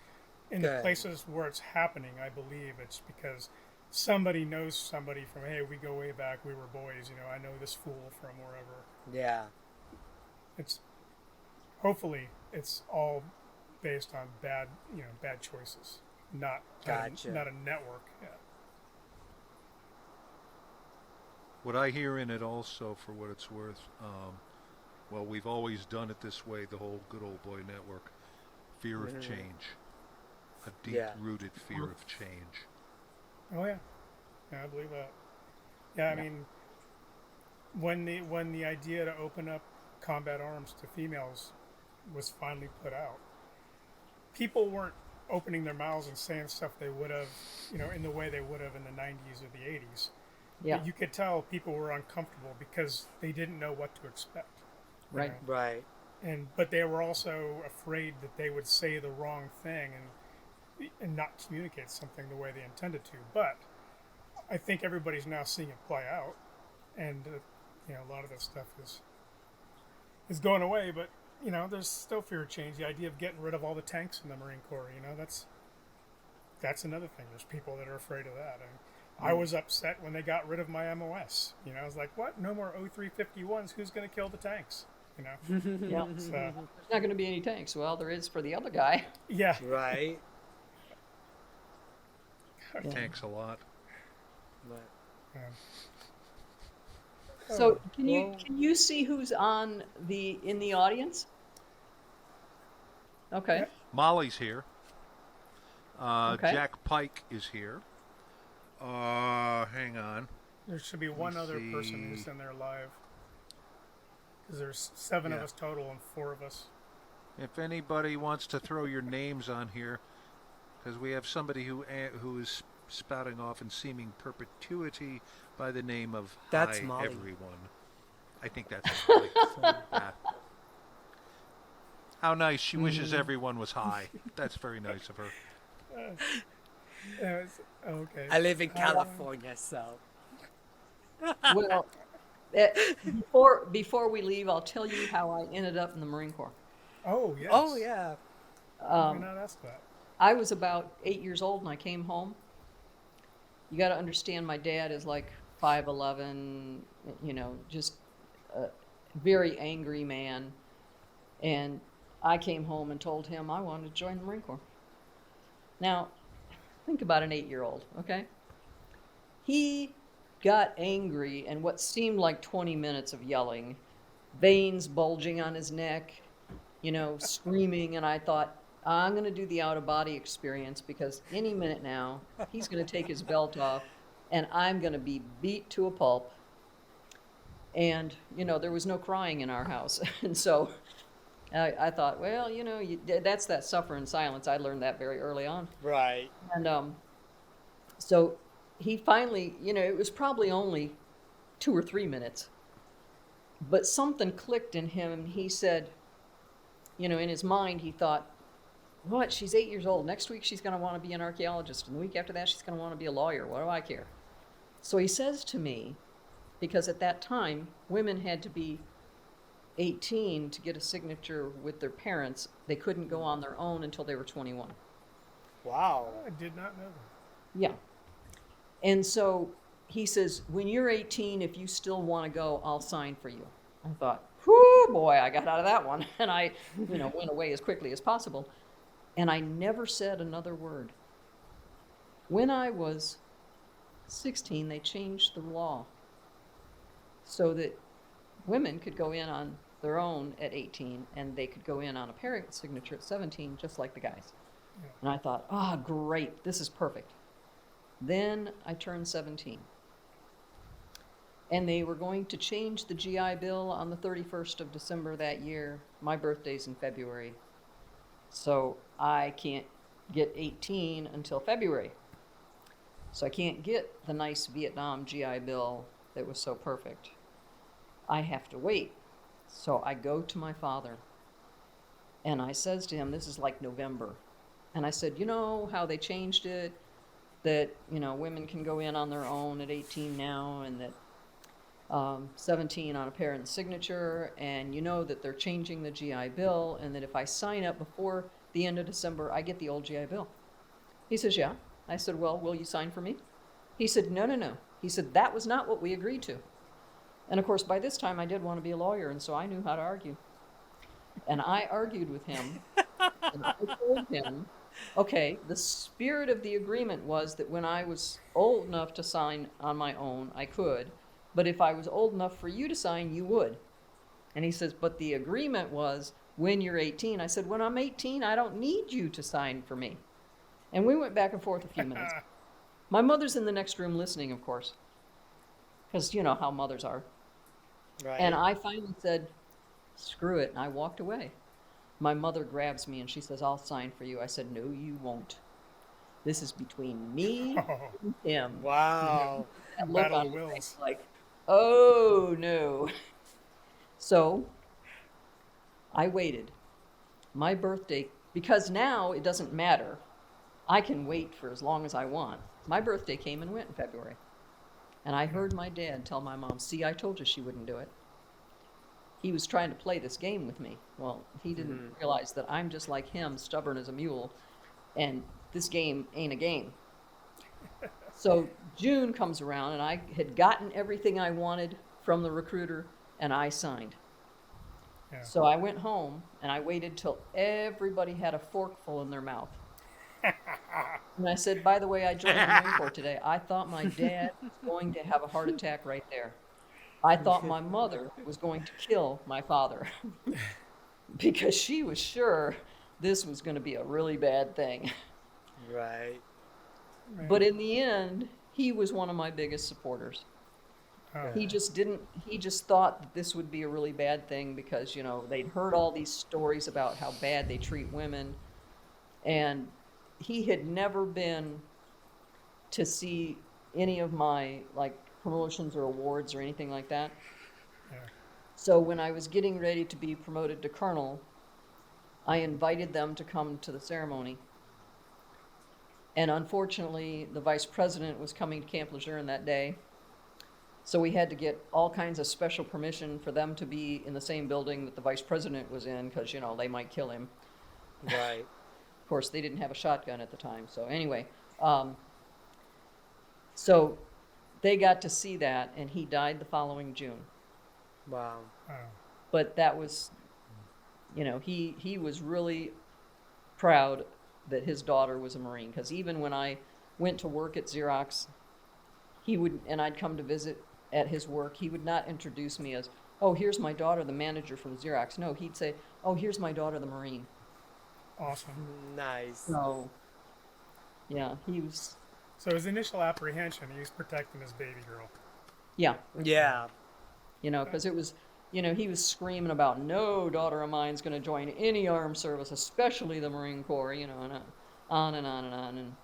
in the Good. places where it's happening, I believe it's because somebody knows somebody from, hey, we go way back, we were boys. I know this fool from wherever. Yeah. Hopefully it's all based on bad choices, not Gotcha. not a network. Yeah. What I hear in it also, for what it's worth, well, we've always done it this way, the whole good old boy network. Fear of change. A Yeah. deep-rooted fear of change. Oh yeah, I believe that. Yeah, I mean, when the idea to open up combat arms to females was finally put out, people weren't opening their mouths and saying stuff they would have, in the way they would have in the 90s or the 80s. Yeah. But you could tell people were uncomfortable because they didn't know what to expect. you Right. know? Right. But they were also afraid that they would say the wrong thing and not communicate something the way they intended to. But I think everybody's now seeing it play out, and a lot of that stuff is going away. But there's still fear of change. The idea of getting rid of all the tanks in the Marine Corps, that's another thing. There's people that are afraid of that. And I was upset when they got rid of my MOS. I was like, what? No more O351s. Who's going to kill the tanks? Yeah. So, There's not going to be any tanks. Well, there is for the other guy. yeah. Right. Yeah. Tanks a lot. Right. Yeah. So can well- you see who's in the audience? Okay. Molly's here. Okay. Jack Pike is here. Hang on. There should be one Let's other person who's see. in there live. Because there's 7 of Yeah. us total and 4 of us. If anybody wants to throw your names on here, because we have somebody who is spouting off in seeming perpetuity by the name of That's Hi Molly. Everyone. I think that's Molly. Yeah. How nice. She wishes everyone was high. That's very nice of her. Okay. I live in How long- California, so. Well, before we leave, I'll tell you how I ended up in the Marine Corps. Oh, yes. Oh yeah. Why not ask that? I was about 8 years old and I came home. You got to understand, my dad is like 5'11", just a very angry man. And I came home and told him I wanted to join the Marine Corps. Now, think about an 8-year-old, okay? He got angry, and what seemed like 20 minutes of yelling, veins bulging on his neck, screaming, and I thought, I'm going to do the out-of-body experience because any minute now, he's going to take his belt off, and I'm going to be beat to a pulp. And, there was no crying in our house. And so I thought, well, that's that suffer in silence. I learned that very early on. Right. And so he finally, it was probably only 2 or 3 minutes, but something clicked in him. And he said, in his mind, he thought, what? She's 8 years old. Next week, she's going to want to be an archaeologist. And the week after that, she's going to want to be a lawyer. What do I care? So he says to me, because at that time, women had to be 18 to get a signature with their parents. They couldn't go on their own until they were 21. Wow. Oh, I did not know that. Yeah. And so he says, when you're 18, if you still want to go, I'll sign for you. I thought, whoo, boy, I got out of that one. And I, went away as quickly as possible. And I never said another word. When I was 16, they changed the law so that women could go in on their own at 18 and they could go in on a parent signature at 17, just like the guys. Yeah. And I thought, great, this is perfect. Then I turned 17. And they were going to change the GI Bill on the 31st of December that year. My birthday's in February. So I can't get 18 until February. So I can't get the nice Vietnam GI Bill that was so perfect. I have to wait. So I go to my father and I says to him, this is like November. And I said, you know how they changed it, that, women can go in on their own at 18 now, and that 17 on a parent's signature, and that they're changing the GI Bill, and that if I sign up before the end of December, I get the old GI Bill. He says, yeah. I said, well, will you sign for me? He said, no. He said, that was not what we agreed to. And of course, by this time, I did want to be a lawyer, and so I knew how to argue. And I argued with him, and I told him, okay, the spirit of the agreement was that when I was old enough to sign on my own, I could. But if I was old enough for you to sign, you would. And he says, but the agreement was when you're 18. I said, when I'm 18, I don't need you to sign for me. And we went back and forth a few minutes. My mother's in the next room listening, of course, because you know how mothers are. Right. And I finally said, screw it, and I walked away. My mother grabs me and she says, I'll sign for you. I said, no, you won't. This is between me and him. Wow. That look Battle on of her wills. face, like, oh no. So I waited. My birthday, because now it doesn't matter. I can wait for as long as I want. My birthday came and went in February. And I heard my dad tell my mom, see, I told you she wouldn't do it. He was trying to play this game with me. Well, he didn't realize that I'm just like him, stubborn as a mule, and this game ain't a game. So June comes around, and I had gotten everything I wanted from the recruiter, and I signed. Yeah. So I went home, and I waited till everybody had a forkful in their mouth. And I said, by the way, I joined the Marine Corps today. I thought my dad was going to have a heart attack right there. I thought my mother was going to kill my father because she was sure this was going to be a really bad thing. Right. But in the end, he was one of my biggest supporters. Oh, He just thought that this would be a really bad thing because, they'd heard all these stories about how bad they treat women. And he had never been to see any of my, promotions or awards or anything like that. yeah. So when I was getting ready to be promoted to colonel, I invited them to come to the ceremony. And unfortunately, the vice president was coming to Camp Lejeune that day. So we had to get all kinds of special permission for them to be in the same building that the vice president was in, because, you know, they might kill him. Right. Of course, they didn't have a shotgun at the time. So anyway, so they got to see that, and he died the following June. Wow. Wow. But that was, you know, he was really proud that his daughter was a Marine, because even when I went to work at Xerox, he would, and I'd come to visit at his work, he would not introduce me as, oh, here's my daughter, the manager from Xerox. No, he'd say, oh, here's my daughter, the Marine. Awesome. Nice. So, yeah, he was, So his initial apprehension, he was protecting his baby girl. yeah, Yeah. you know, because it was, you know, he was screaming about no daughter of mine's going to join any armed service, especially the Marine Corps, you know, and on and on and on. And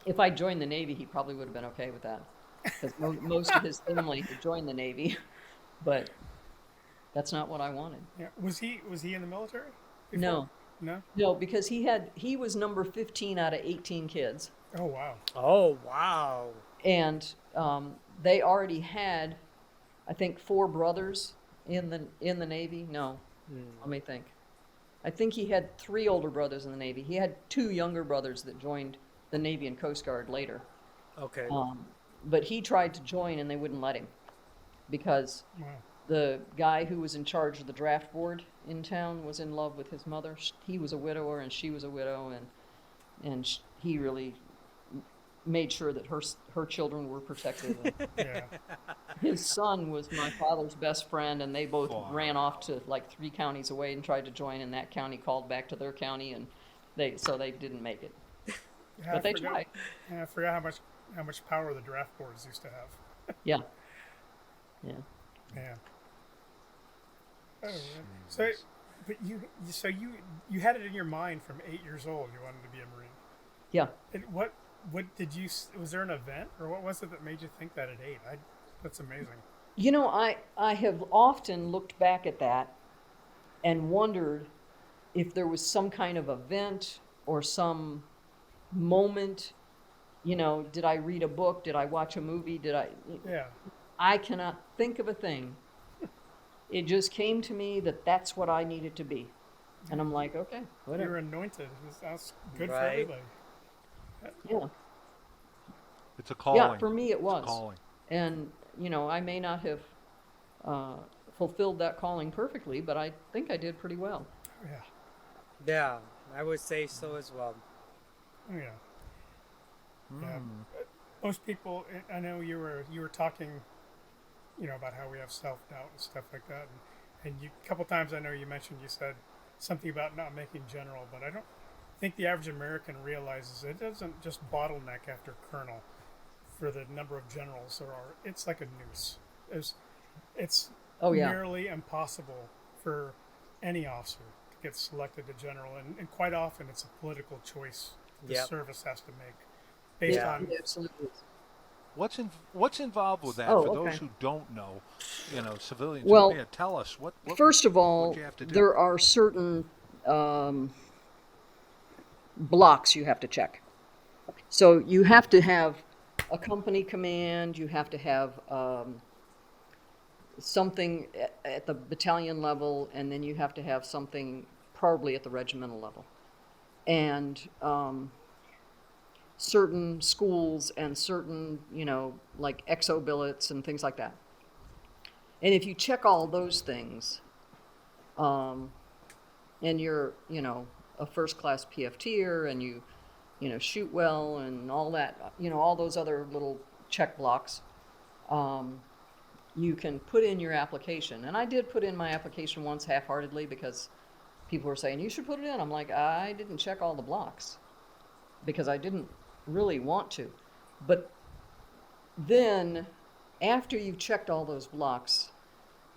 if I joined the Navy, he probably would have been okay with that, because most of his family had joined the Navy, but that's not what I wanted. Yeah. Was he in the military? before? No, No. no, because he was number 15 out of 18 kids, Oh wow. Oh, wow. and they already had, I think, 4 brothers in the Navy. No, let me think. I think he had 3 older brothers in the Navy. He had 2 younger brothers that joined the Navy and Coast Guard later. Okay. But he tried to join, and they wouldn't let him, because Wow. the guy who was in charge of the draft board in town was in love with his mother. He was a widower, and she was a widow, and he really made sure that her children were protected. And Yeah. his son was my father's best friend, and they both ran off to like 3 counties away and tried to join, and that county called back to their county, and they didn't make it. Yeah, But they I forgot, tried. Yeah, I forgot how much power the draft boards used to have. Yeah. Yeah. Yeah. Oh, man. So, but you had it in your mind from 8 years old. You wanted to be a Marine. Yeah. And what did you? Was there an event, or what was it that made you think that at 8? That's amazing. You know, I have often looked back at that and wondered if there was some kind of event or some moment. You know, did I read a book? Did I watch a movie? Yeah. I cannot think of a thing. It just came to me that that's what I needed to be. And I'm like, okay, You're whatever. anointed. That's good for Right. everybody. Yeah. It's a calling. Yeah, for me it It's a was. calling. And, you know, I may not have fulfilled that calling perfectly, but I think I did pretty well. Yeah. Yeah, I would say so as well. Oh, yeah. Yeah. Most people, I know you were talking, you know, about how we have self-doubt and stuff like that, and a couple times I know you said something about not making general, but I don't think the average American realizes it doesn't just bottleneck after colonel for the number of generals there are. It's like a noose. It's Oh, yeah. nearly impossible for any officer to get selected to general, and quite often it's a political choice the Yep. service has to make based Yeah. on. It absolutely is. What's involved with that Oh, for okay. those who don't know? You know, civilians. Well, yeah, tell us what. First of all, what'd you have to do? there are certain blocks you have to check. So you have to have a company command, you have to have something at the battalion level, and then you have to have something probably at the regimental level. And certain schools and certain, you know, like exo billets and things like that. And if you check all those things, and you're, you know, a first-class PFTer, and you know, shoot well and all that, you know, all those other little check blocks, you can put in your application. And I did put in my application once half-heartedly because people were saying, you should put it in. I'm like, I didn't check all the blocks because I didn't really want to. But then, after you've checked all those blocks,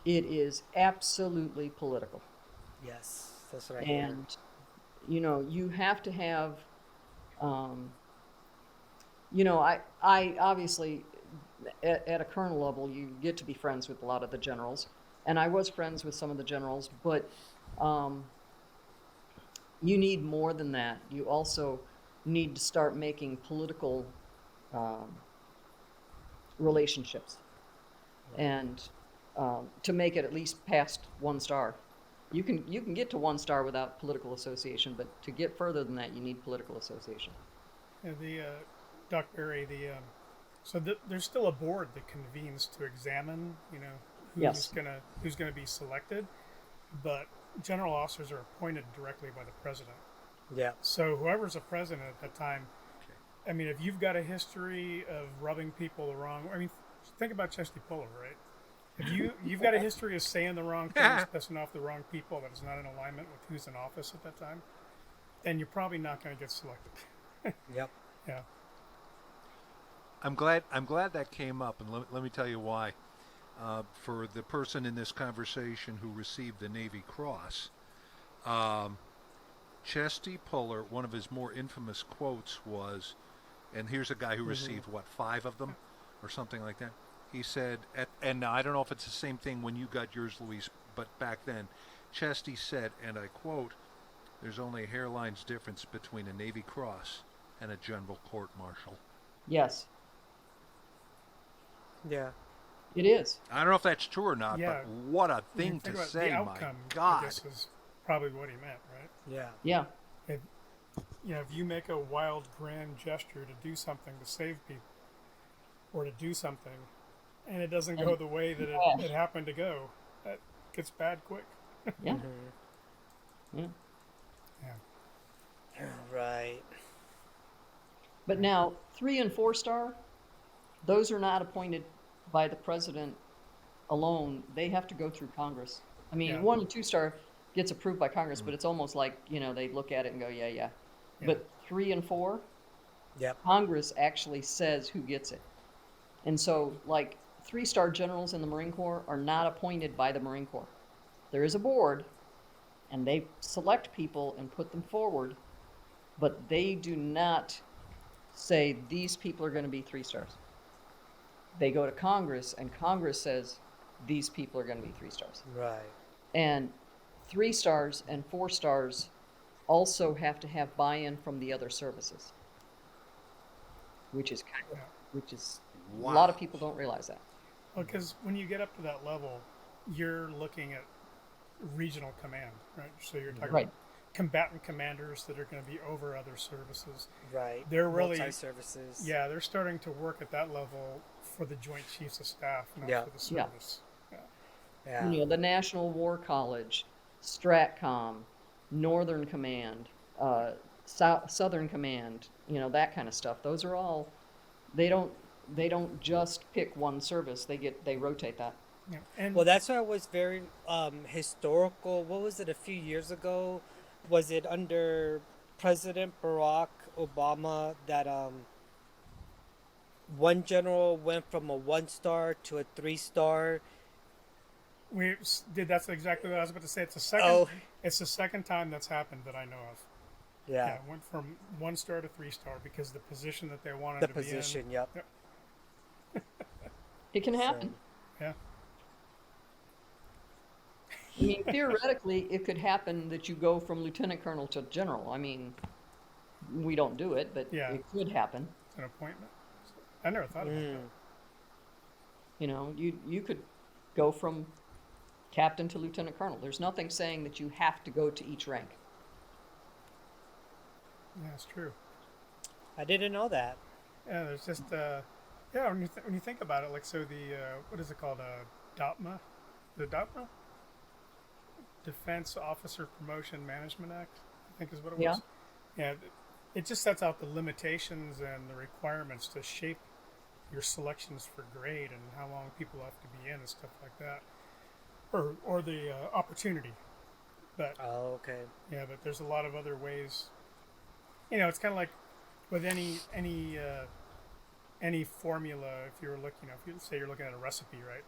it is absolutely political. Yes, that's what I hear. And, you know, you have to have, you know, I obviously, at a colonel level, you get to be friends with a lot of the generals. And I was friends with some of the generals, but you need more than that. You also need to start making political relationships, and to make it at least past 1 star. You can get to 1 star without political association, but to get further than that, you need political association. Yeah, Doc Berry, there's still a board that convenes to examine, Yes. who's gonna be selected, but general officers are appointed directly by the president. Yeah. So whoever's the president at that time, I mean, if you've got a history of rubbing people the wrong, I mean, think about Chesty Puller, right? If you've got a history of saying the wrong things, pissing off the wrong people that is not in alignment with who's in office at that time, then you're probably not going to get selected. Yep. Yeah. I'm glad that came up, and let me tell you why. For the person in this conversation who received the Navy Cross, Chesty Puller, one of his more infamous quotes was, and here's a guy who received, what, 5 of them or something like that? He said, and I don't know if it's the same thing when you got yours, Luis, but back then, Chesty said, and I quote, "There's only a hairline's difference between a Navy Cross and a general court-martial." Yes, Yeah. it is. I don't know if that's true or not, Yeah. but what a When you thing think to about say, the my outcome, I God. guess is probably what he meant, right? Yeah. Yeah. If, if you make a wild, grand gesture to do something to save people, or to do something, and it doesn't go the way that it happened to go, that gets bad quick. Yeah. Yeah. Yeah. Right. But now, 3 and 4 star, those are not appointed by the president alone. They have to go through Congress. I mean, Yeah. 1 and 2 star gets approved by Congress, but it's almost like, they look at it and go, yeah, yeah. But 3 and 4, Yep. Congress actually says who gets it. And so, like, 3 star generals in the Marine Corps are not appointed by the Marine Corps. There is a board, and they select people and put them forward, but they do not say these people are going to be 3 stars. They go to Congress, and Congress says these people are going to be 3 stars. Right. And 3 stars and 4 stars also have to have buy-in from the other services, which is a lot of people don't realize that. Well, because when you get up to that level, you're looking at regional command, right? So you're talking Right. about combatant commanders that are going to be over other services. Right. They're really, multi-services. yeah, they're starting to work at that level for the Joint Chiefs of Staff, not Yeah. for the service. Yeah. Yeah. The National War College, STRATCOM, Northern Command, Southern Command, that kind of stuff. Those are all, they don't just pick one service. They rotate that. Yeah. And Well, that's why it was very historical. What was it a few years ago? Was it under President Barack Obama that one general went from a 1 star to a 3 star? that's exactly what I was about to say. It's the second. Oh. It's the second time that's happened that I know of. Yeah. Yeah, it went from 1 star to 3 star because the position that they wanted The to position. be in. Yep. Yep. It can happen. Yeah. I mean, theoretically, it could happen that you go from lieutenant colonel to general. I mean, we don't do it, but Yeah. it could happen. It's an appointment. I never thought about that. You could go from captain to lieutenant colonel. There's nothing saying that you have to go to each rank. Yeah, it's true. I didn't know that. Yeah, there's just when you think about it, like so the what is it called? DOPMA, the DOPMA, Defense Officer Promotion Management Act, I think is what it was. Yeah, it just sets out the limitations and the requirements to shape your selections for grade and how long people have to be in and stuff like that, or the opportunity. But Oh, okay. yeah, but there's a lot of other ways. It's kind of like with any formula. If you're looking, if you say you're looking at a recipe, right?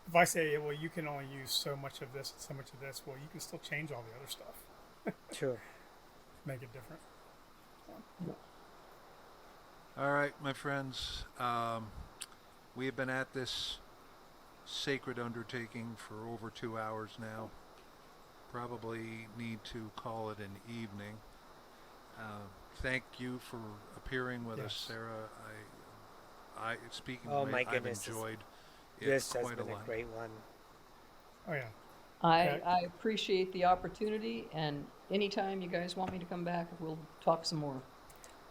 If I say, well, you can only use so much of this and so much of this, well, you can still change all the other stuff, True. make it different. All right, my friends, we have been at this sacred undertaking for over 2 hours now. probably need to call it an evening. Thank you for appearing with us, Yes. Sarah. Speaking Oh of my it, I've goodness, enjoyed it this has quite a been a lot. great one. Oh yeah. I appreciate the opportunity, and anytime you guys want me to come back, we'll talk some more.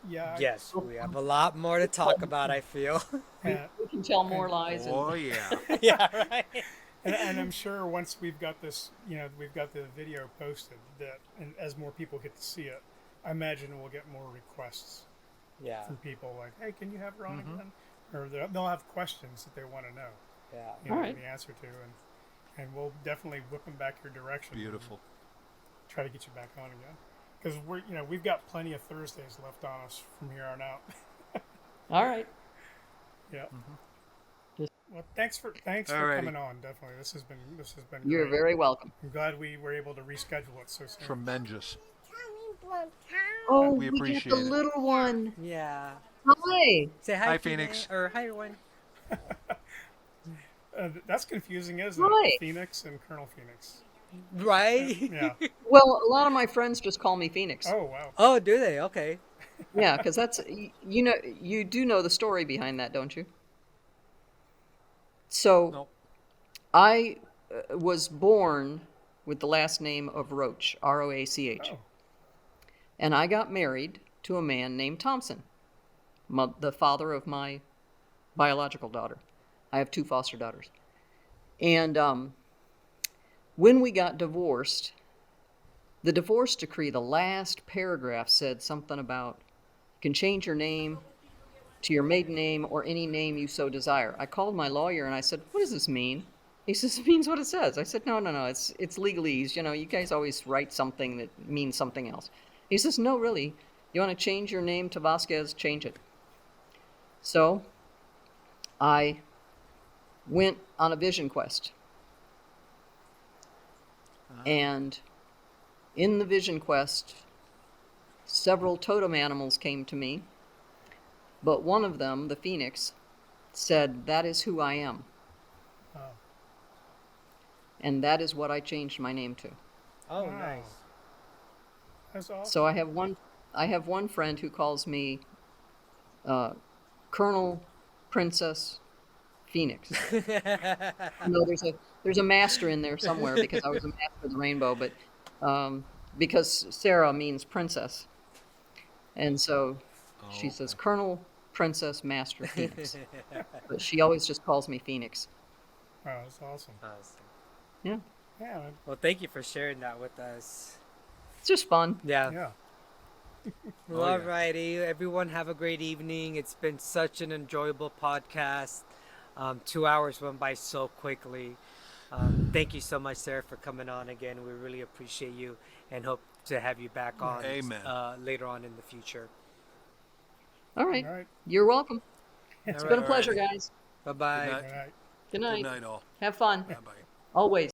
Yeah. Yes, we have a lot more to talk about, I feel. We can tell more And- lies. Oh yeah. Yeah, right. and I'm sure once we've got this, we've got the video posted, that and as more people get to see it, I imagine we'll get more requests Yeah, from people like, "Hey, can you have her on again?" Or they'll have questions that they want to know, yeah. All right. the answer to, and we'll definitely whip them back your direction. and Beautiful. Try to get you back on again, because we've got plenty of Thursdays left on us from here on out. All right. Yeah. Just- Well, thanks for Alrighty. coming on. Definitely, this has been You're great. very welcome. I'm glad we were able to reschedule it so soon. Tremendous. Oh, We we got appreciate the it. little one. Yeah. Hi. Say hi, Hi, Phoenix. Phoenix. Or hi, everyone. That's confusing, isn't Right. it? Phoenix and Colonel Phoenix. Right? Yeah. Well, a lot of my friends just call me Phoenix. Oh wow. Oh, do they? Okay. Yeah, because that's you do know the story behind that, don't you? So Nope. I was born with the last name of Roach, Roach, Oh. and I got married to a man named Thompson, the father of my biological daughter. I have 2 foster daughters, and when we got divorced, the divorce decree, the last paragraph said something about you can change your name to your maiden name or any name you so desire. I called my lawyer and I said, "What does this mean?" He says, "It means what it says." I said, No, it's legalese. You guys always write something that means something else." He says, "No, really. You want to change your name to Vasquez? Change it." So I went on a vision quest. And in the vision quest, several totem animals came to me, but one of them, the phoenix, said, "That is who I am." Wow. And that is what I changed my name to. Oh, Wow. nice. That's awesome. So I have one friend who calls me Colonel Princess Phoenix. There's a master in there somewhere because I was a master of the rainbow, but because Sarah means princess, and so she says Colonel Princess Master Phoenix, but she always just calls me Phoenix. Wow, that's awesome. Awesome. Yeah, Yeah. Well, thank you for sharing that with us. it's just fun. Yeah. Yeah. Well, Oh, yeah. alrighty. Everyone have a great evening. It's been such an enjoyable podcast. 2 hours went by so quickly. Thank you so much, Sarah, for coming on again. We really appreciate you and hope to have you back on Amen. later on in the future. All right, All right. you're welcome. It's It's been a pleasure, guys. Bye-bye. Good night. All right. Good Good night. night, all. Have fun. Bye bye. Always.